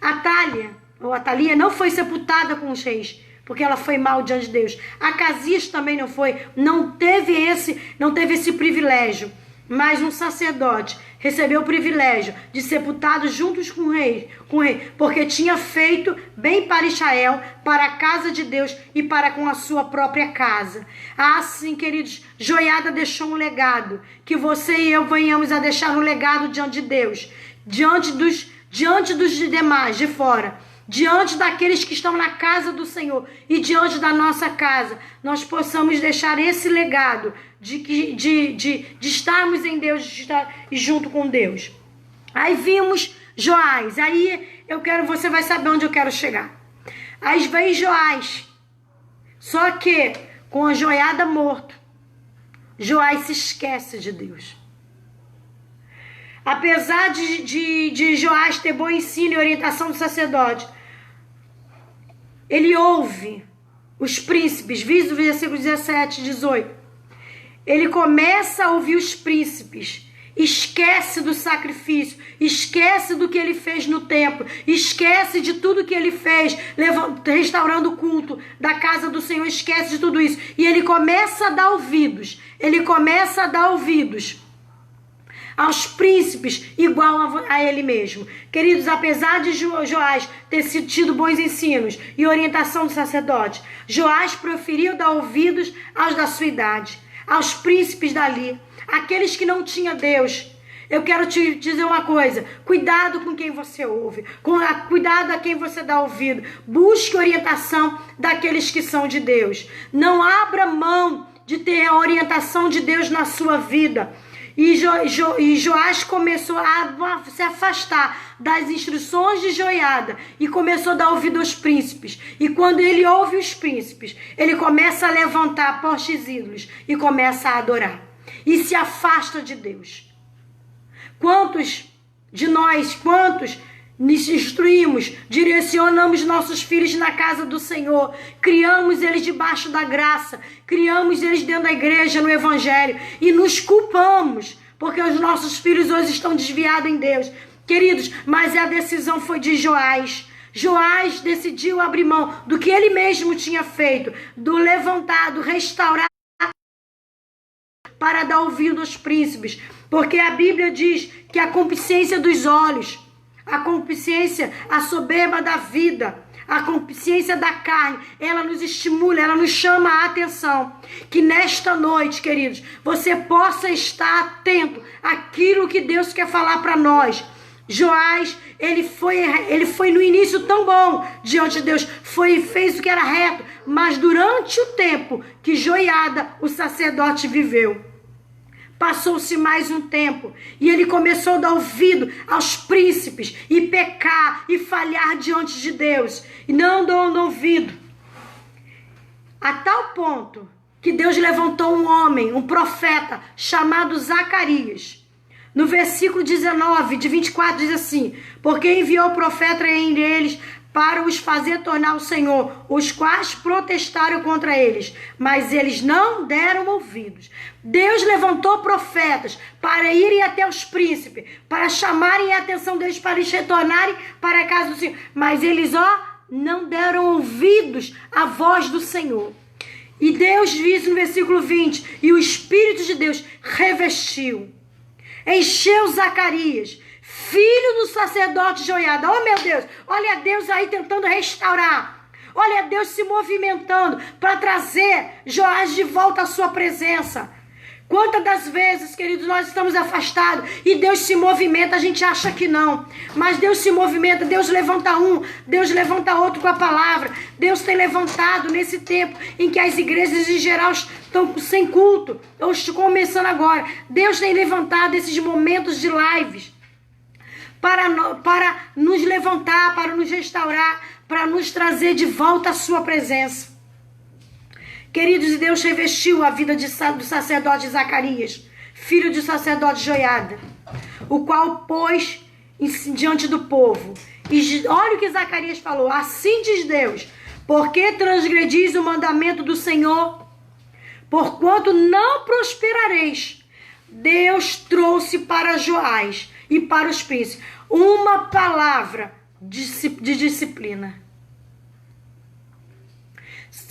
Atalia não foi sepultada com os reis, porque ela foi mal diante de Deus. Acasias também não foi, não teve esse privilégio. Mas um sacerdote recebeu o privilégio de sepultado juntos com o rei, porque tinha feito bem para Israel, para a casa de Deus e para com a sua própria casa. Assim, queridos, Joiada deixou um legado, que você e eu venhamos a deixar um legado diante de Deus, diante dos demais, de fora, diante daqueles que estão na casa do Senhor e diante da nossa casa, nós possamos deixar esse legado de estarmos em Deus, de estar junto com Deus. Aí vimos Joás, aí você vai saber onde eu quero chegar. Aí vem Joás, só que com a Joiada morto, Joás se esquece de Deus. Apesar de Joás ter bom ensino e orientação do sacerdote, ele ouve os príncipes, visto o versículo 17 e 18. Ele começa a ouvir os príncipes, esquece do sacrifício, esquece do que ele fez no templo, esquece de tudo que ele fez, restaurando o culto da casa do Senhor, esquece de tudo isso. E ele começa a dar ouvidos, aos príncipes, igual a ele mesmo. Queridos, apesar de Joás ter tido bons ensinos e orientação do sacerdote, Joás preferiu dar ouvidos aos da sua idade, aos príncipes dali, aqueles que não tinham Deus. Eu quero te dizer uma coisa: cuidado com quem você ouve, cuidado a quem você dá ouvido. Busque orientação daqueles que são de Deus. Não abra mão de ter a orientação de Deus na sua vida. E Joás começou a se afastar das instruções de Joiada e começou a dar ouvido aos príncipes. E quando ele ouve os príncipes, ele começa a levantar postes ídolos e começa a adorar. E se afasta de Deus. Quantos nos instruímos, direcionamos nossos filhos na casa do Senhor, criamos eles debaixo da graça, criamos eles dentro da igreja, no evangelho, e nos culpamos porque os nossos filhos hoje estão desviados em Deus. Queridos, mas a decisão foi de Joás. Joás decidiu abrir mão do que ele mesmo tinha feito, do levantar, do restaurar, para dar ouvido aos príncipes. Porque a Bíblia diz que a concupiscência dos olhos, a concupiscência, a soberba da vida, a concupiscência da carne, ela nos estimula, ela nos chama a atenção. Que nesta noite, queridos, você possa estar atento àquilo que Deus quer falar para nós. Joás, ele foi no início tão bom diante de Deus, fez o que era reto, mas durante o tempo que Joiada, o sacerdote, viveu, passou-se mais um tempo e ele começou a dar ouvido aos príncipes e pecar e falhar diante de Deus e não dando ouvido, a tal ponto que Deus levantou um homem, um profeta chamado Zacarias. No versículo 19, de 24, diz assim: porque enviou o profeta entre eles para os fazer tornar o Senhor, os quais protestaram contra eles, mas eles não deram ouvidos. Deus levantou profetas para irem até os príncipes, para chamarem a atenção deles, para eles retornarem para a casa do Senhor, mas eles, não deram ouvidos à voz do Senhor. E Deus diz no versículo 20, e o Espírito de Deus revestiu, encheu Zacarias, filho do sacerdote Joiada. Oh, meu Deus, olha Deus aí tentando restaurar. Olha Deus se movimentando para trazer Joás de volta à sua presença. Quantas das vezes, queridos, nós estamos afastados e Deus se movimenta, a gente acha que não. Mas Deus se movimenta, Deus levanta um, Deus levanta outro com a palavra. Deus tem levantado nesse tempo em que as igrejas em geral estão sem culto, ou estão começando agora. Deus tem levantado esses momentos de lives para nos levantar, para nos restaurar, para nos trazer de volta à sua presença. Queridos, Deus revestiu a vida do sacerdote Zacarias, filho do sacerdote Joiada, o qual pôs diante do povo. E olha o que Zacarias falou: assim diz Deus, porque transgredis o mandamento do Senhor, porquanto não prosperareis. Deus trouxe para Joás e para os príncipes uma palavra de disciplina.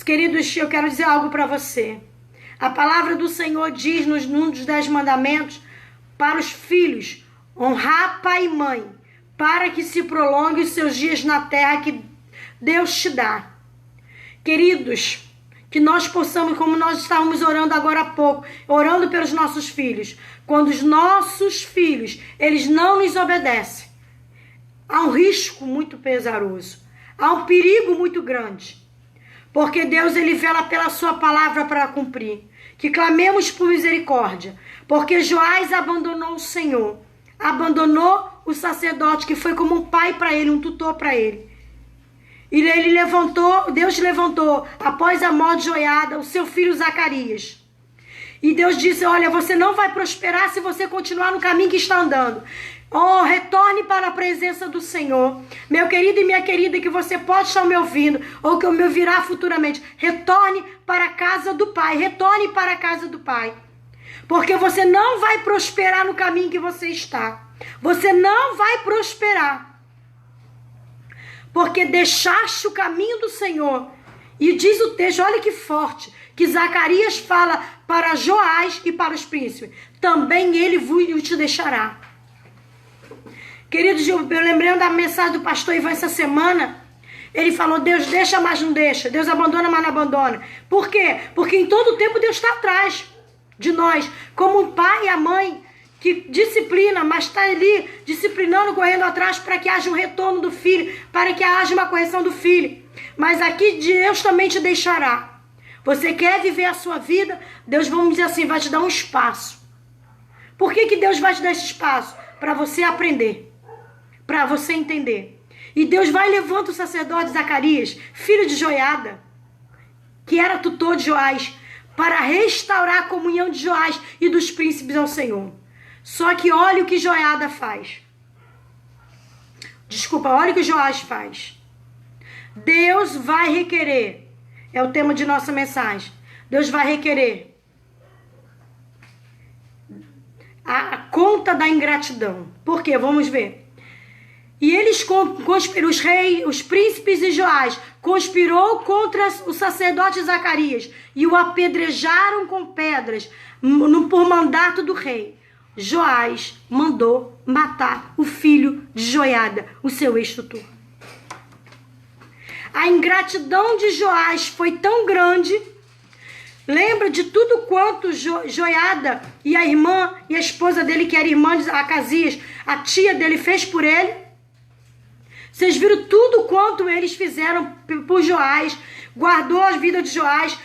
Queridos, eu quero dizer algo para você. A palavra do Senhor diz num dos 10 mandamentos para os filhos: honrar pai e mãe, para que se prolongue os seus dias na terra que Deus te dá. Queridos, que nós possamos, como nós estávamos orando agora há pouco, orando pelos nossos filhos, quando os nossos filhos, eles não nos obedecem, há um risco muito pesaroso, há um perigo muito grande. Porque Deus, ele vela pela sua palavra para cumprir. Que clamemos por misericórdia. Porque Joás abandonou o Senhor. Abandonou o sacerdote, que foi como um pai para ele, um tutor para ele. E Deus levantou, após a morte de Joiada, o seu filho Zacarias. E Deus disse: olha, você não vai prosperar se você continuar no caminho que está andando. Oh, retorne para a presença do Senhor. Meu querido e minha querida, que você pode estar me ouvindo, ou que eu me ouvirá futuramente, retorne para a casa do Pai. Retorne para a casa do Pai. Porque você não vai prosperar no caminho que você está. Você não vai prosperar. Porque deixaste o caminho do Senhor. E diz o texto, olha que forte, que Zacarias fala para Joás e para os príncipes: também ele vos te deixará. Queridos, eu lembrando da mensagem do pastor Ivan essa semana, ele falou: Deus deixa, mas não deixa. Deus abandona, mas não abandona. Por quê? Porque em todo tempo Deus está atrás de nós. Como o pai e a mãe que disciplina, mas está ali disciplinando, correndo atrás para que haja um retorno do filho, para que haja uma correção do filho. Mas aqui Deus também te deixará. Você quer viver a sua vida? Deus, vamos dizer assim, vai te dar um espaço. Por que Deus vai te dar esse espaço? Para você aprender, para você entender. E Deus vai e levanta o sacerdote Zacarias, filho de Joiada, que era tutor de Joás, para restaurar a comunhão de Joás e dos príncipes ao Senhor. Só que olha o que Joiada faz. Desculpa, olha o que Joás faz. Deus vai requerer, é o tema de nossa mensagem, Deus vai requerer a conta da ingratidão. Por quê? Vamos ver. E eles conspirou, os reis, os príncipes de Joás, conspirou contra o sacerdote Zacarias e o apedrejaram com pedras por mandato do rei. Joás mandou matar o filho de Joiada, o seu ex-tutor. A ingratidão de Joás foi tão grande. Lembra de tudo quanto Joiada e a irmã e a esposa dele, que era irmã de Acasias, a tia dele, fez por ele? Vocês viram tudo quanto eles fizeram por Joás, guardou a vida de Joás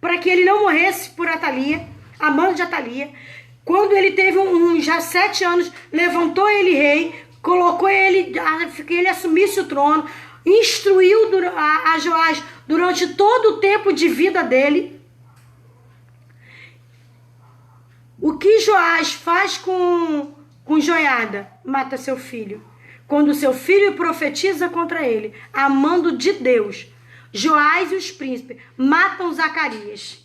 para que ele não morresse por Atalia, amando de Atalia. Quando ele teve já 7 anos, levantou ele rei, colocou ele, que ele assumisse o trono, instruiu a Joás durante todo o tempo de vida dele. O que Joás faz com Joiada? Mata seu filho. Quando seu filho profetiza contra ele, amando de Deus, Joás e os príncipes matam Zacarias.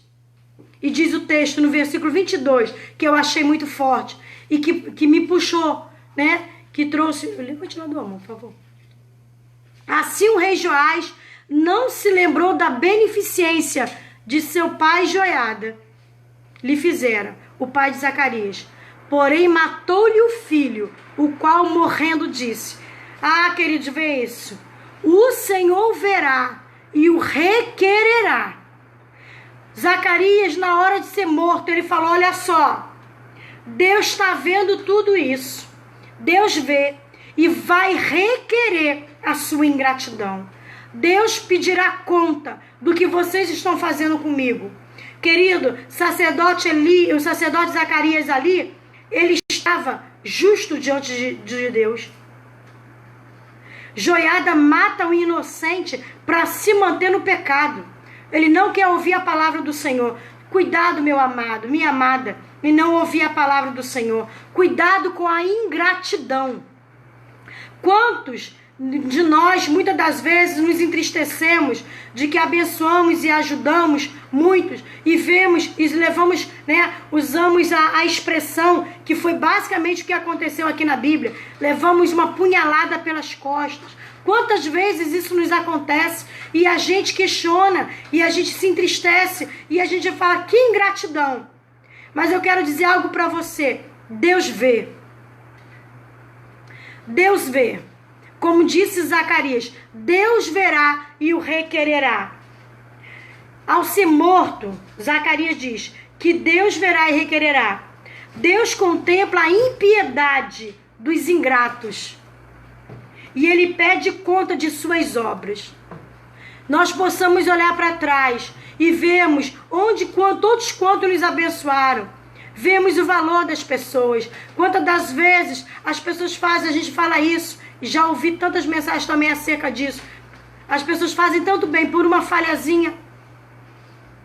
E diz o texto no versículo 22, que eu achei muito forte, e que me puxou, né? Que trouxe... Lê o ventilador, amor, por favor. Assim o rei Joás não se lembrou da beneficência de seu pai Joiada. Lhe fizera, o pai de Zacarias. Porém matou-lhe o filho, o qual morrendo disse: ah, queridos, vê isso. O Senhor verá e o requererá. Zacarias, na hora de ser morto, ele falou: olha só, Deus está vendo tudo isso. Deus vê e vai requerer a sua ingratidão. Deus pedirá conta do que vocês estão fazendo comigo. Querido, sacerdote Eli, o sacerdote Zacarias ali, ele estava justo diante de Deus. Joiada mata o inocente para se manter no pecado. Ele não quer ouvir a palavra do Senhor. Cuidado, meu amado, minha amada, e não ouvir a palavra do Senhor. Cuidado com a ingratidão. Quantos de nós, muitas das vezes, nos entristecemos de que abençoamos e ajudamos muitos e vemos e levamos, né, usamos a expressão que foi basicamente o que aconteceu aqui na Bíblia. Levamos uma punhalada pelas costas. Quantas vezes isso nos acontece e a gente questiona e a gente se entristece e a gente fala: que ingratidão. Mas eu quero dizer algo para você. Deus vê. Deus vê. Como disse Zacarias, Deus verá e o requererá. Ao ser morto, Zacarias diz que Deus verá e requererá. Deus contempla a impiedade dos ingratos e Ele pede conta de suas obras. Nós possamos olhar para trás e vemos todos quanto nos abençoaram. Vemos o valor das pessoas. Quantas das vezes as pessoas fazem, a gente fala isso, e já ouvi tantas mensagens também acerca disso. As pessoas fazem tanto bem por uma falhazinha.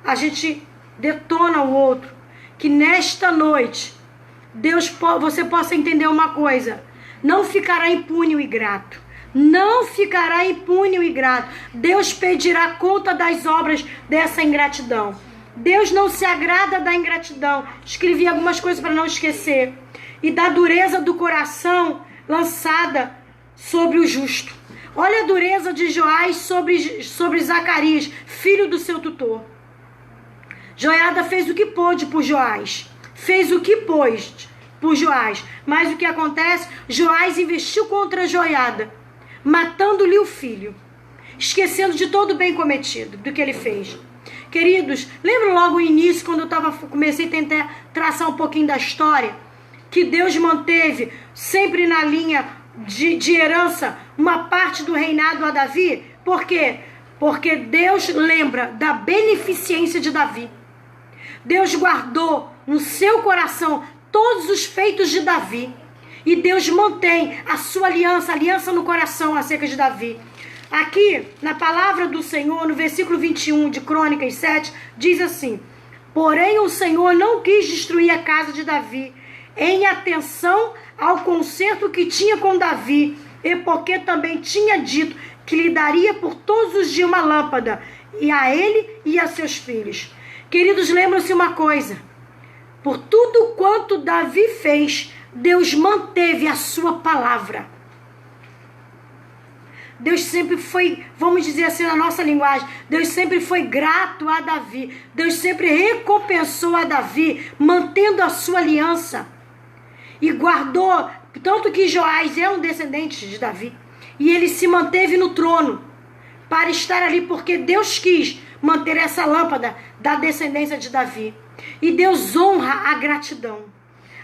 A gente detona o outro. Que nesta noite, você possa entender uma coisa. Não ficará impune o ingrato. Não ficará impune o ingrato. Deus pedirá conta das obras dessa ingratidão. Deus não se agrada da ingratidão. Escrevi algumas coisas para não esquecer. E da dureza do coração lançada sobre o justo. Olha a dureza de Joás sobre Zacarias, filho do seu tutor. Joiada fez o que pôde por Joás. Fez o que pôde por Joás. Mas o que acontece? Joás investiu contra Joiada, matando-lhe o filho, esquecendo de todo o bem cometido, do que ele fez. Queridos, lembra logo o início, quando eu comecei a tentar traçar um pouquinho da história, que Deus manteve sempre na linha de herança uma parte do reinado a Davi? Por quê? Porque Deus lembra da beneficência de Davi. Deus guardou no seu coração todos os feitos de Davi. E Deus mantém a sua aliança no coração acerca de Davi. Aqui, na palavra do Senhor, no versículo 21 de Crônicas 7, diz assim: porém o Senhor não quis destruir a casa de Davi, em atenção ao concerto que tinha com Davi, e porque também tinha dito que lhe daria por todos os dias uma lâmpada, e a ele e a seus filhos. Queridos, lembram-se uma coisa: por tudo quanto Davi fez, Deus manteve a sua palavra. Deus sempre foi, vamos dizer assim na nossa linguagem, Deus sempre foi grato a Davi. Deus sempre recompensou a Davi, mantendo a sua aliança. E guardou, tanto que Joás é um descendente de Davi. E ele se manteve no trono para estar ali, porque Deus quis manter essa lâmpada da descendência de Davi. E Deus honra a gratidão.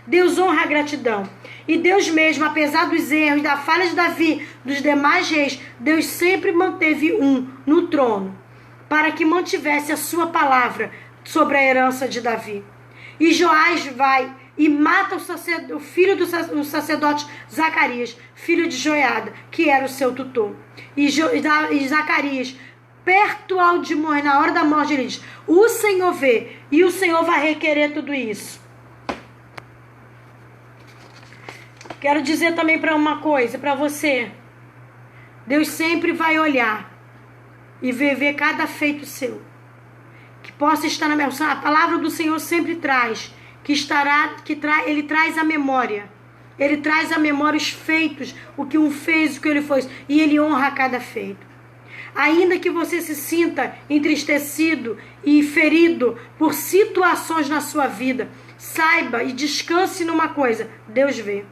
Deus honra a gratidão. E Deus mesmo, apesar dos erros, da falha de Davi, dos demais reis, Deus sempre manteve um no trono, para que mantivesse a sua palavra sobre a herança de Davi. E Joás vai e mata o filho do sacerdote Zacarias, filho de Joiada, que era o seu tutor. E Zacarias, perto ao de morrer, na hora da morte, ele diz: o Senhor vê, e o Senhor vai requerer tudo isso. Quero dizer também para uma coisa, para você. Deus sempre vai olhar e ver cada feito seu. Que possa estar na memória. A palavra do Senhor sempre traz. Ele traz a memória. Ele traz à memória os feitos, o que um fez, o que ele fez. E ele honra cada feito. Ainda que você se sinta entristecido e ferido por situações na sua vida, saiba e descanse numa coisa: Deus vê.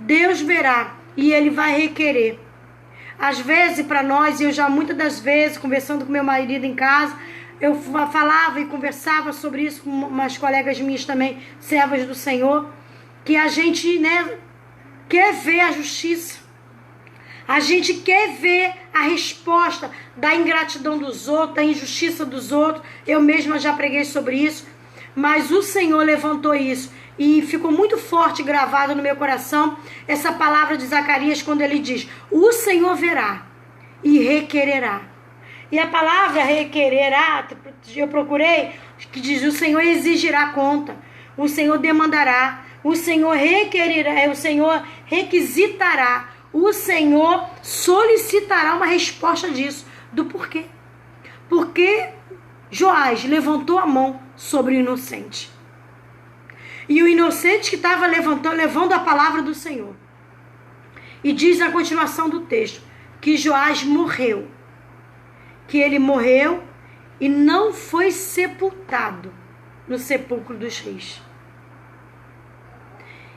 Deus verá e ele vai requerer. Às vezes, para nós, eu já muitas das vezes, conversando com meu marido em casa, eu falava e conversava sobre isso com umas colegas minhas também, servas do Senhor, que a gente, quer ver a justiça. A gente quer ver a resposta da ingratidão dos outros, da injustiça dos outros. Eu mesma já preguei sobre isso, mas o Senhor levantou isso. E ficou muito forte, gravado no meu coração, essa palavra de Zacarias, quando ele diz: o Senhor verá e requererá. E a palavra requererá, eu procurei, que diz: o Senhor exigirá conta, o Senhor demandará, o Senhor requererá, o Senhor requisitará, o Senhor solicitará uma resposta disso, do porquê. Porque Joás levantou a mão sobre o inocente. E o inocente que estava levando a palavra do Senhor. E diz na continuação do texto que Joás morreu. Que ele morreu e não foi sepultado no sepulcro dos reis.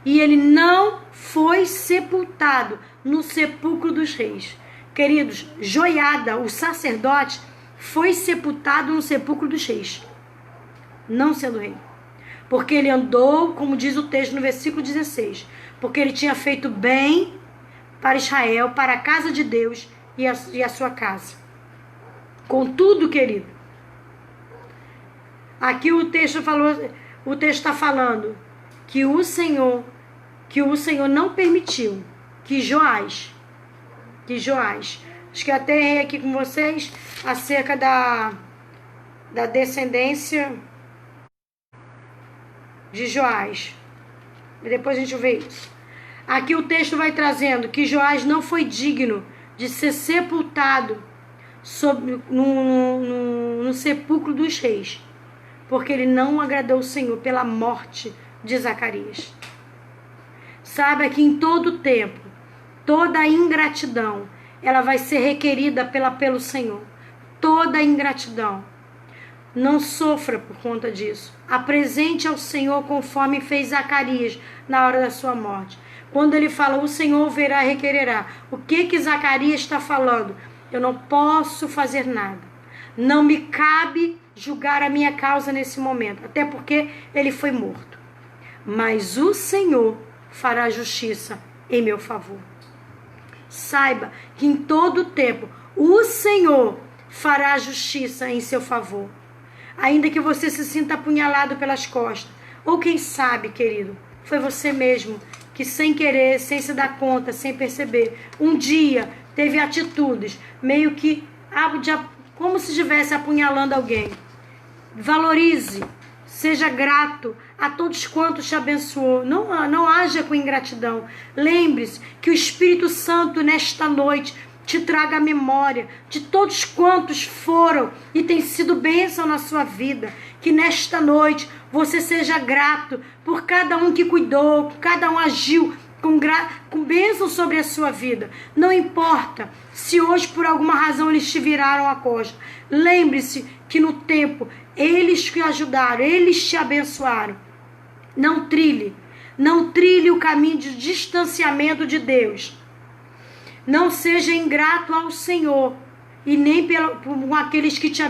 E ele não foi sepultado no sepulcro dos reis. Queridos, Joiada, o sacerdote, foi sepultado no sepulcro dos reis, não sendo rei. Porque ele andou, como diz o texto no versículo 16, porque ele tinha feito bem para Israel, para a casa de Deus e a sua casa. Contudo, querido, aqui o texto está falando que o Senhor não permitiu que Joás, acho que até errei aqui com vocês acerca da descendência de Joás. Depois a gente vê isso. Aqui o texto vai trazendo que Joás não foi digno de ser sepultado no sepulcro dos reis, porque ele não agradou o Senhor pela morte de Zacarias. Saiba que em todo tempo, toda ingratidão, ela vai ser requerida pelo Senhor. Toda ingratidão. Não sofra por conta disso. Apresente ao Senhor conforme fez Zacarias na hora da sua morte. Quando ele fala: o Senhor verá e requererá. O que Zacarias está falando? Eu não posso fazer nada. Não me cabe julgar a minha causa nesse momento. Até porque ele foi morto. Mas o Senhor fará justiça em meu favor. Saiba que em todo tempo o Senhor fará justiça em seu favor. Ainda que você se sinta apunhalado pelas costas. Ou quem sabe, querido, foi você mesmo que sem querer, sem se dar conta, sem perceber, um dia teve atitudes meio que como se estivesse apunhalando alguém. Valorize, seja grato a todos quantos te abençoou. Não haja com ingratidão. Lembre-se que o Espírito Santo nesta noite te traga a memória de todos quantos foram e tem sido bênção na sua vida. Que nesta noite você seja grato por cada um que cuidou, cada um agiu com bênção sobre a sua vida. Não importa se hoje por alguma razão eles te viraram a costa. Lembre-se que no tempo eles te ajudaram, eles te abençoaram. Não trilhe o caminho de distanciamento de Deus. Não seja ingrato ao Senhor e nem por aqueles que te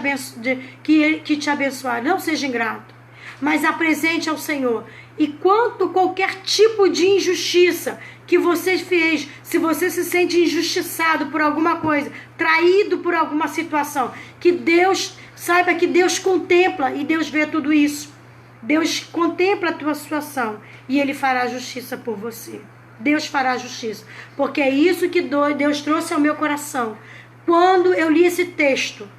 abençoaram. Não seja ingrato, mas apresente ao Senhor. E quanto qualquer tipo de injustiça que você fez, se você se sente injustiçado por alguma coisa, traído por alguma situação, saiba que Deus contempla e Deus vê tudo isso. Deus contempla a tua situação e Ele fará justiça por você. Deus fará justiça, porque é isso que Deus trouxe ao meu coração. Quando eu li esse texto,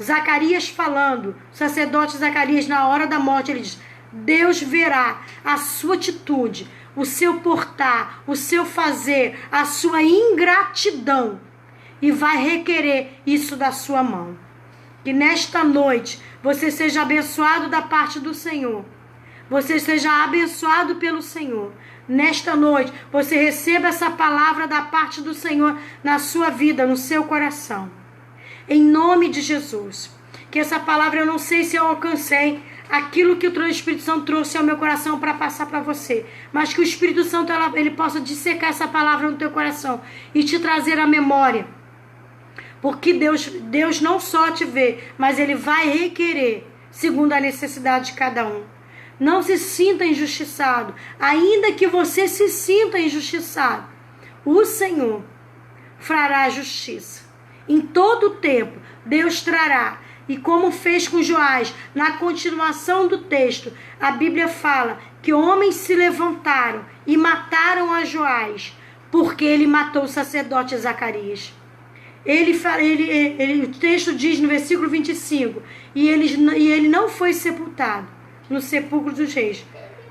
Zacarias falando, o sacerdote Zacarias, na hora da morte, ele diz: Deus verá a sua atitude, o seu portar, o seu fazer, a sua ingratidão e vai requerer isso da sua mão. Que nesta noite você seja abençoado da parte do Senhor. Você seja abençoado pelo Senhor. Nesta noite você receba essa palavra da parte do Senhor na sua vida, no seu coração. Em nome de Jesus. Que essa palavra, eu não sei se eu alcancei aquilo que o Espírito Santo trouxe ao meu coração para passar para você, mas que o Espírito Santo ele possa dissecar essa palavra no teu coração e te trazer a memória. Porque Deus não só te vê, mas Ele vai requerer segundo a necessidade de cada um. Não se sinta injustiçado. Ainda que você se sinta injustiçado, o Senhor fará justiça. Em todo o tempo, Deus trará. E como fez com Joás, na continuação do texto, a Bíblia fala que homens se levantaram e mataram a Joás, porque ele matou o sacerdote Zacarias. O texto diz no versículo 25, e ele não foi sepultado no sepulcro dos reis,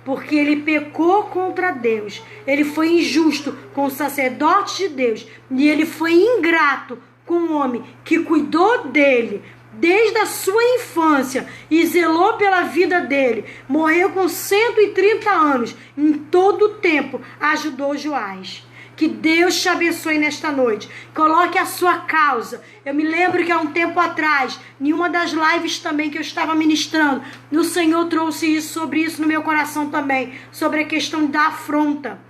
porque ele pecou contra Deus. Ele foi injusto com o sacerdote de Deus, e ele foi ingrato com o homem que cuidou dele desde a sua infância e zelou pela vida dele. Morreu com 130 anos. Em todo o tempo ajudou Joás. Que Deus te abençoe nesta noite. Coloque a sua causa. Eu me lembro que há um tempo atrás, em uma das lives também que eu estava ministrando, o Senhor trouxe sobre isso no meu coração também, sobre a questão da afronta.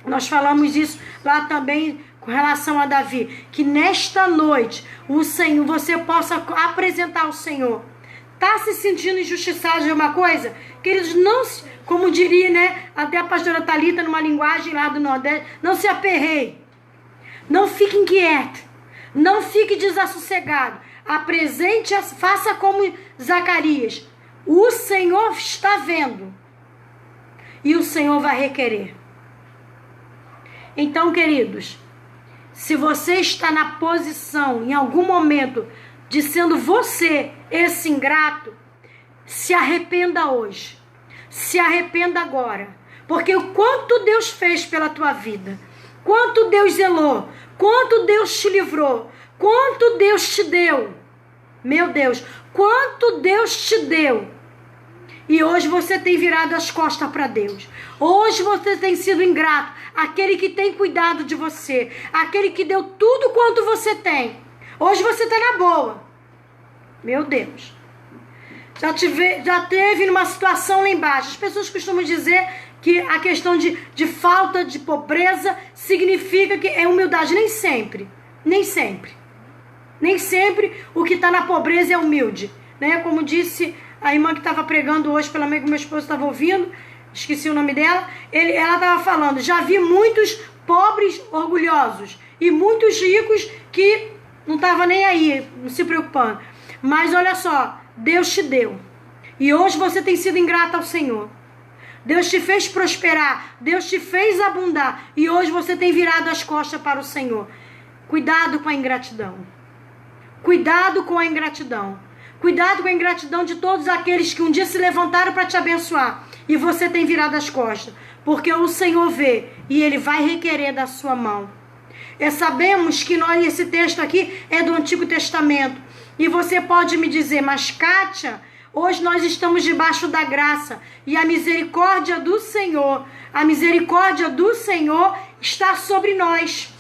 Nós falamos isso lá também com relação a Davi. Que nesta noite o Senhor, você possa apresentar ao Senhor. Está se sentindo injustiçado de alguma coisa? Queridos, não, como diria, né, até a pastora Thalita, numa linguagem lá do Nordeste, não se aperreie. Não fique inquieto. Não fique desassossegado. Apresente, faça como Zacarias. O Senhor está vendo. E o Senhor vai requerer. Então, queridos, se você está na posição, em algum momento, de sendo você esse ingrato, se arrependa hoje. Se arrependa agora. Porque o quanto Deus fez pela tua vida, quanto Deus zelou, quanto Deus te livrou, quanto Deus te deu. Meu Deus, quanto Deus te deu. E hoje você tem virado as costas para Deus. Hoje você tem sido ingrato. Aquele que tem cuidado de você. Aquele que deu tudo quanto você tem. Hoje você está na boa. Meu Deus. Já teve numa situação lá embaixo. As pessoas costumam dizer que a questão de falta de pobreza significa que é humildade. Nem sempre. Nem sempre. Nem sempre o que está na pobreza é humilde. Né? Como disse a irmã que estava pregando hoje, pelo menos que meu esposo estava ouvindo, esqueci o nome dela, ela estava falando, já vi muitos pobres orgulhosos e muitos ricos que não estavam nem aí, não se preocupando. Mas olha só, Deus te deu. E hoje você tem sido ingrato ao Senhor. Deus te fez prosperar, Deus te fez abundar. E hoje você tem virado as costas para o Senhor. Cuidado com a ingratidão. Cuidado com a ingratidão. Cuidado com a ingratidão de todos aqueles que um dia se levantaram para te abençoar. E você tem virado as costas. Porque o Senhor vê e Ele vai requerer da sua mão. Sabemos que esse texto aqui é do Antigo Testamento. E você pode me dizer, mas Kátia, hoje nós estamos debaixo da graça. E a misericórdia do Senhor está sobre nós.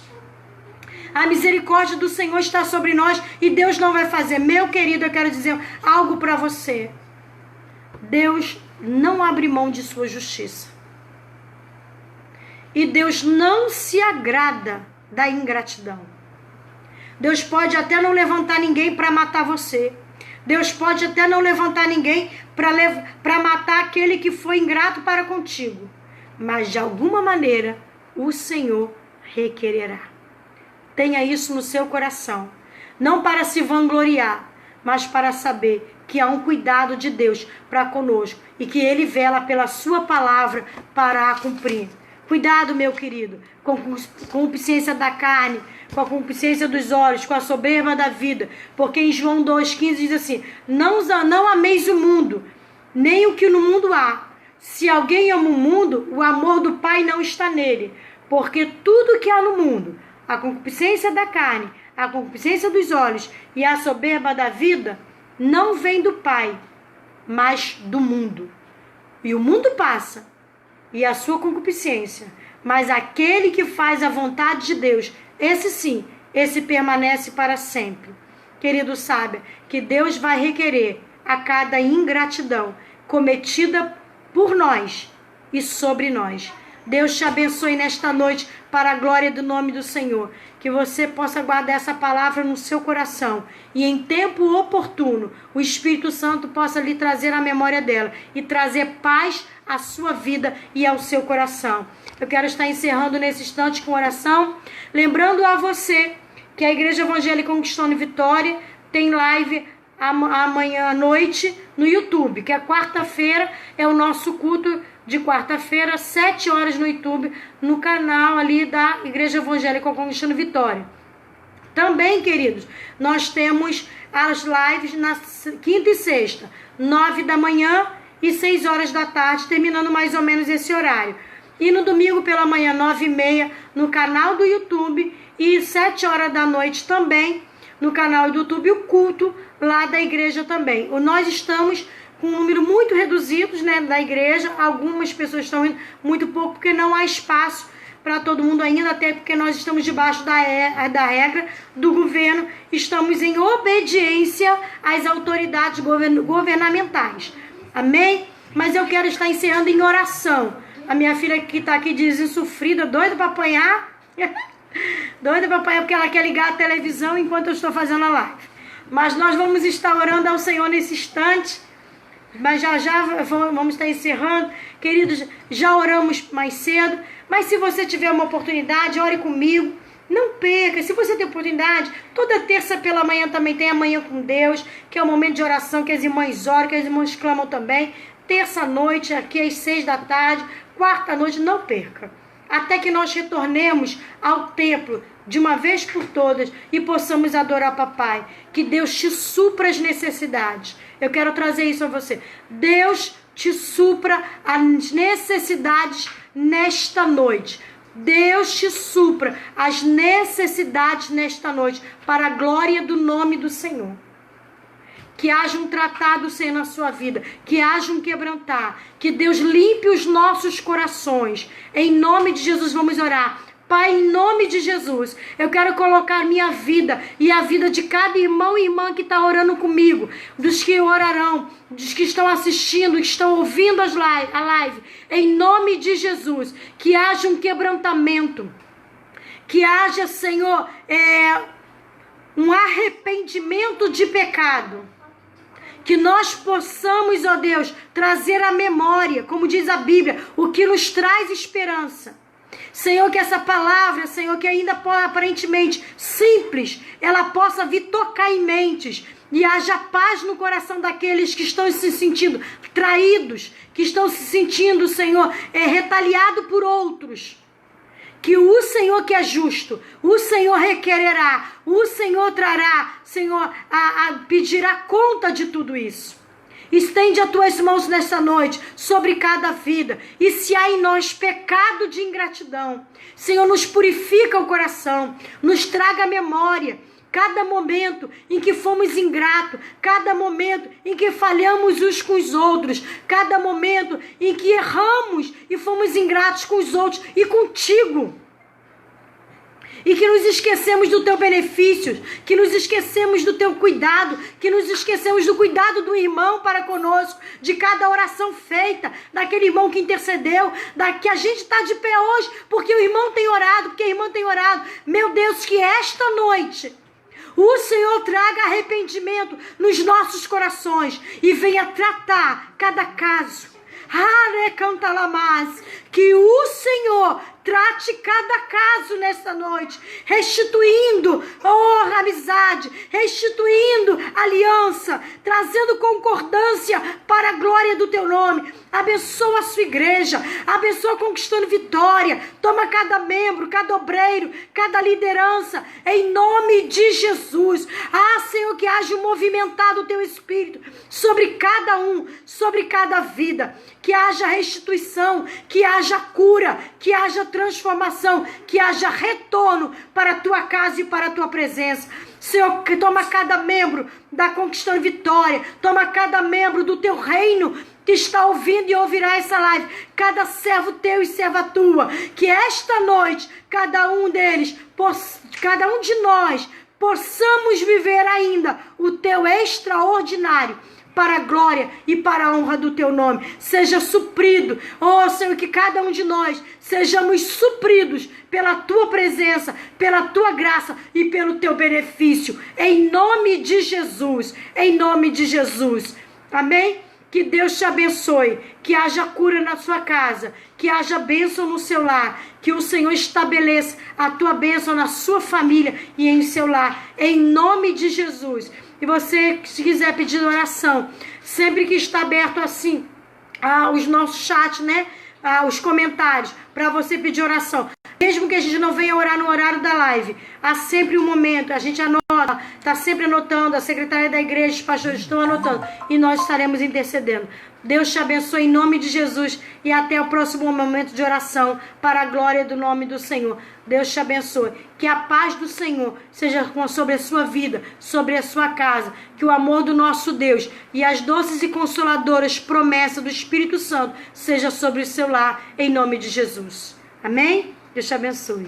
A misericórdia do Senhor está sobre nós e Deus não vai fazer. Meu querido, eu quero dizer algo para você. Deus não abre mão de sua justiça. E Deus não se agrada da ingratidão. Deus pode até não levantar ninguém para matar você. Deus pode até não levantar ninguém para matar aquele que foi ingrato para contigo. Mas de alguma maneira o Senhor requererá. Tenha isso no seu coração. Não para se vangloriar, mas para saber que há um cuidado de Deus para conosco e que Ele vela pela sua palavra para a cumprir. Cuidado, meu querido, com a concupiscência da carne, com a concupiscência dos olhos, com a soberba da vida. Porque em João 2,15 diz assim, não ameis o mundo, nem o que no mundo há. Se alguém ama o mundo, o amor do Pai não está nele. Porque tudo que há no mundo, a concupiscência da carne, a concupiscência dos olhos e a soberba da vida, não vem do Pai, mas do mundo. E o mundo passa, e a sua concupiscência, mas aquele que faz a vontade de Deus, esse sim, esse permanece para sempre. Querido, saiba que Deus vai requerer a cada ingratidão cometida por nós e sobre nós. Deus te abençoe nesta noite para a glória do nome do Senhor. Que você possa guardar essa palavra no seu coração. E em tempo oportuno, o Espírito Santo possa lhe trazer a memória dela. E trazer paz à sua vida e ao seu coração. Eu quero estar encerrando nesse instante com oração. Lembrando a você que a Igreja Evangélica Conquistando Vitória tem live amanhã à noite no YouTube. Que a quarta-feira é o nosso culto de quarta-feira, 7 horas no YouTube, no canal ali da Igreja Evangélica Conquistando Vitória. Também, queridos, nós temos as lives na quinta e sexta, 9 da manhã e 6 horas da tarde, terminando mais ou menos esse horário. E no domingo pela manhã, 9h30, no canal do YouTube e 7 horas da noite também, no canal do YouTube, o culto lá da igreja também. Nós estamos com um número muito reduzido, né, da igreja. Algumas pessoas estão indo muito pouco, porque não há espaço para todo mundo ainda, até porque nós estamos debaixo da regra do governo, estamos em obediência às autoridades governamentais. Amém? Mas eu quero estar encerrando em oração. A minha filha que está aqui desinsufrida, doida para apanhar, doida para apanhar porque ela quer ligar a televisão enquanto eu estou fazendo a live. Mas nós vamos estar orando ao Senhor nesse instante. Mas já vamos estar encerrando. Queridos, já oramos mais cedo. Mas se você tiver uma oportunidade, ore comigo. Não perca. Se você tem oportunidade, toda terça pela manhã também tem a Manhã com Deus, que é o momento de oração, que as irmãs oram, que as irmãs clamam também. Terça-noite, aqui às 6 da tarde. Quarta-noite, não perca. Até que nós retornemos ao templo de uma vez por todas e possamos adorar o Papai. Que Deus te supra as necessidades. Eu quero trazer isso a você. Deus te supra as necessidades nesta noite. Deus te supra as necessidades nesta noite, para a glória do nome do Senhor. Que haja um tratado, Senhor, na sua vida. Que haja um quebrantar. Que Deus limpe os nossos corações. Em nome de Jesus vamos orar. Pai, em nome de Jesus, eu quero colocar minha vida e a vida de cada irmão e irmã que está orando comigo, dos que orarão, dos que estão assistindo, que estão ouvindo a live, em nome de Jesus, que haja um quebrantamento, que haja, Senhor, um arrependimento de pecado, que nós possamos, ó Deus, trazer à memória, como diz a Bíblia, o que nos traz esperança. Senhor, que essa palavra, Senhor, que ainda aparentemente simples, ela possa vir tocar em mentes e haja paz no coração daqueles que estão se sentindo traídos, que estão se sentindo, Senhor, retaliado por outros. Que o Senhor que é justo, o Senhor requererá, o Senhor trará, Senhor, pedirá conta de tudo isso. Estende as tuas mãos nessa noite sobre cada vida. E se há em nós pecado de ingratidão, Senhor, nos purifica o coração, nos traga a memória. Cada momento em que fomos ingratos, cada momento em que falhamos uns com os outros, cada momento em que erramos e fomos ingratos com os outros e contigo. E que nos esquecemos do teu benefício, que nos esquecemos do teu cuidado, que nos esquecemos do cuidado do irmão para conosco, de cada oração feita, daquele irmão que intercedeu, que a gente está de pé hoje, porque o irmão tem orado, porque a irmã tem orado. Meu Deus, que esta noite o Senhor traga arrependimento nos nossos corações e venha tratar cada caso. Que o Senhor trate cada caso nesta noite, restituindo amizade, restituindo aliança, trazendo concordância para a glória do teu nome. Abençoa a sua igreja, abençoa conquistando vitória. Toma cada membro, cada obreiro, cada liderança, em nome de Jesus. Senhor, que haja movimentado o teu espírito sobre cada um, sobre cada vida. Que haja restituição, que haja cura, que haja transformação, que haja retorno para a tua casa e para a tua presença. Senhor, que toma cada membro da Conquistando Vitória, toma cada membro do teu reino que está ouvindo e ouvirá essa live, cada servo teu e serva tua, que esta noite, cada um deles, cada um de nós, possamos viver ainda o teu extraordinário, para a glória e para a honra do teu nome. Seja suprido, Senhor, que cada um de nós sejamos supridos pela tua presença, pela tua graça e pelo teu benefício, em nome de Jesus, em nome de Jesus, amém? Que Deus te abençoe, que haja cura na sua casa, que haja bênção no seu lar, que o Senhor estabeleça a tua bênção na sua família e em seu lar, em nome de Jesus. E você, se quiser pedir oração, sempre que está aberto assim, os nossos chats, né? Os comentários, para você pedir oração. Mesmo que a gente não venha orar no horário da live, há sempre um momento, a gente anota, está sempre anotando, a secretária da igreja, os pastores estão anotando, e nós estaremos intercedendo. Deus te abençoe em nome de Jesus e até o próximo momento de oração para a glória do nome do Senhor. Deus te abençoe. Que a paz do Senhor seja sobre a sua vida, sobre a sua casa. Que o amor do nosso Deus e as doces e consoladoras promessas do Espírito Santo seja sobre o seu lar, em nome de Jesus. Amém? Deus te abençoe.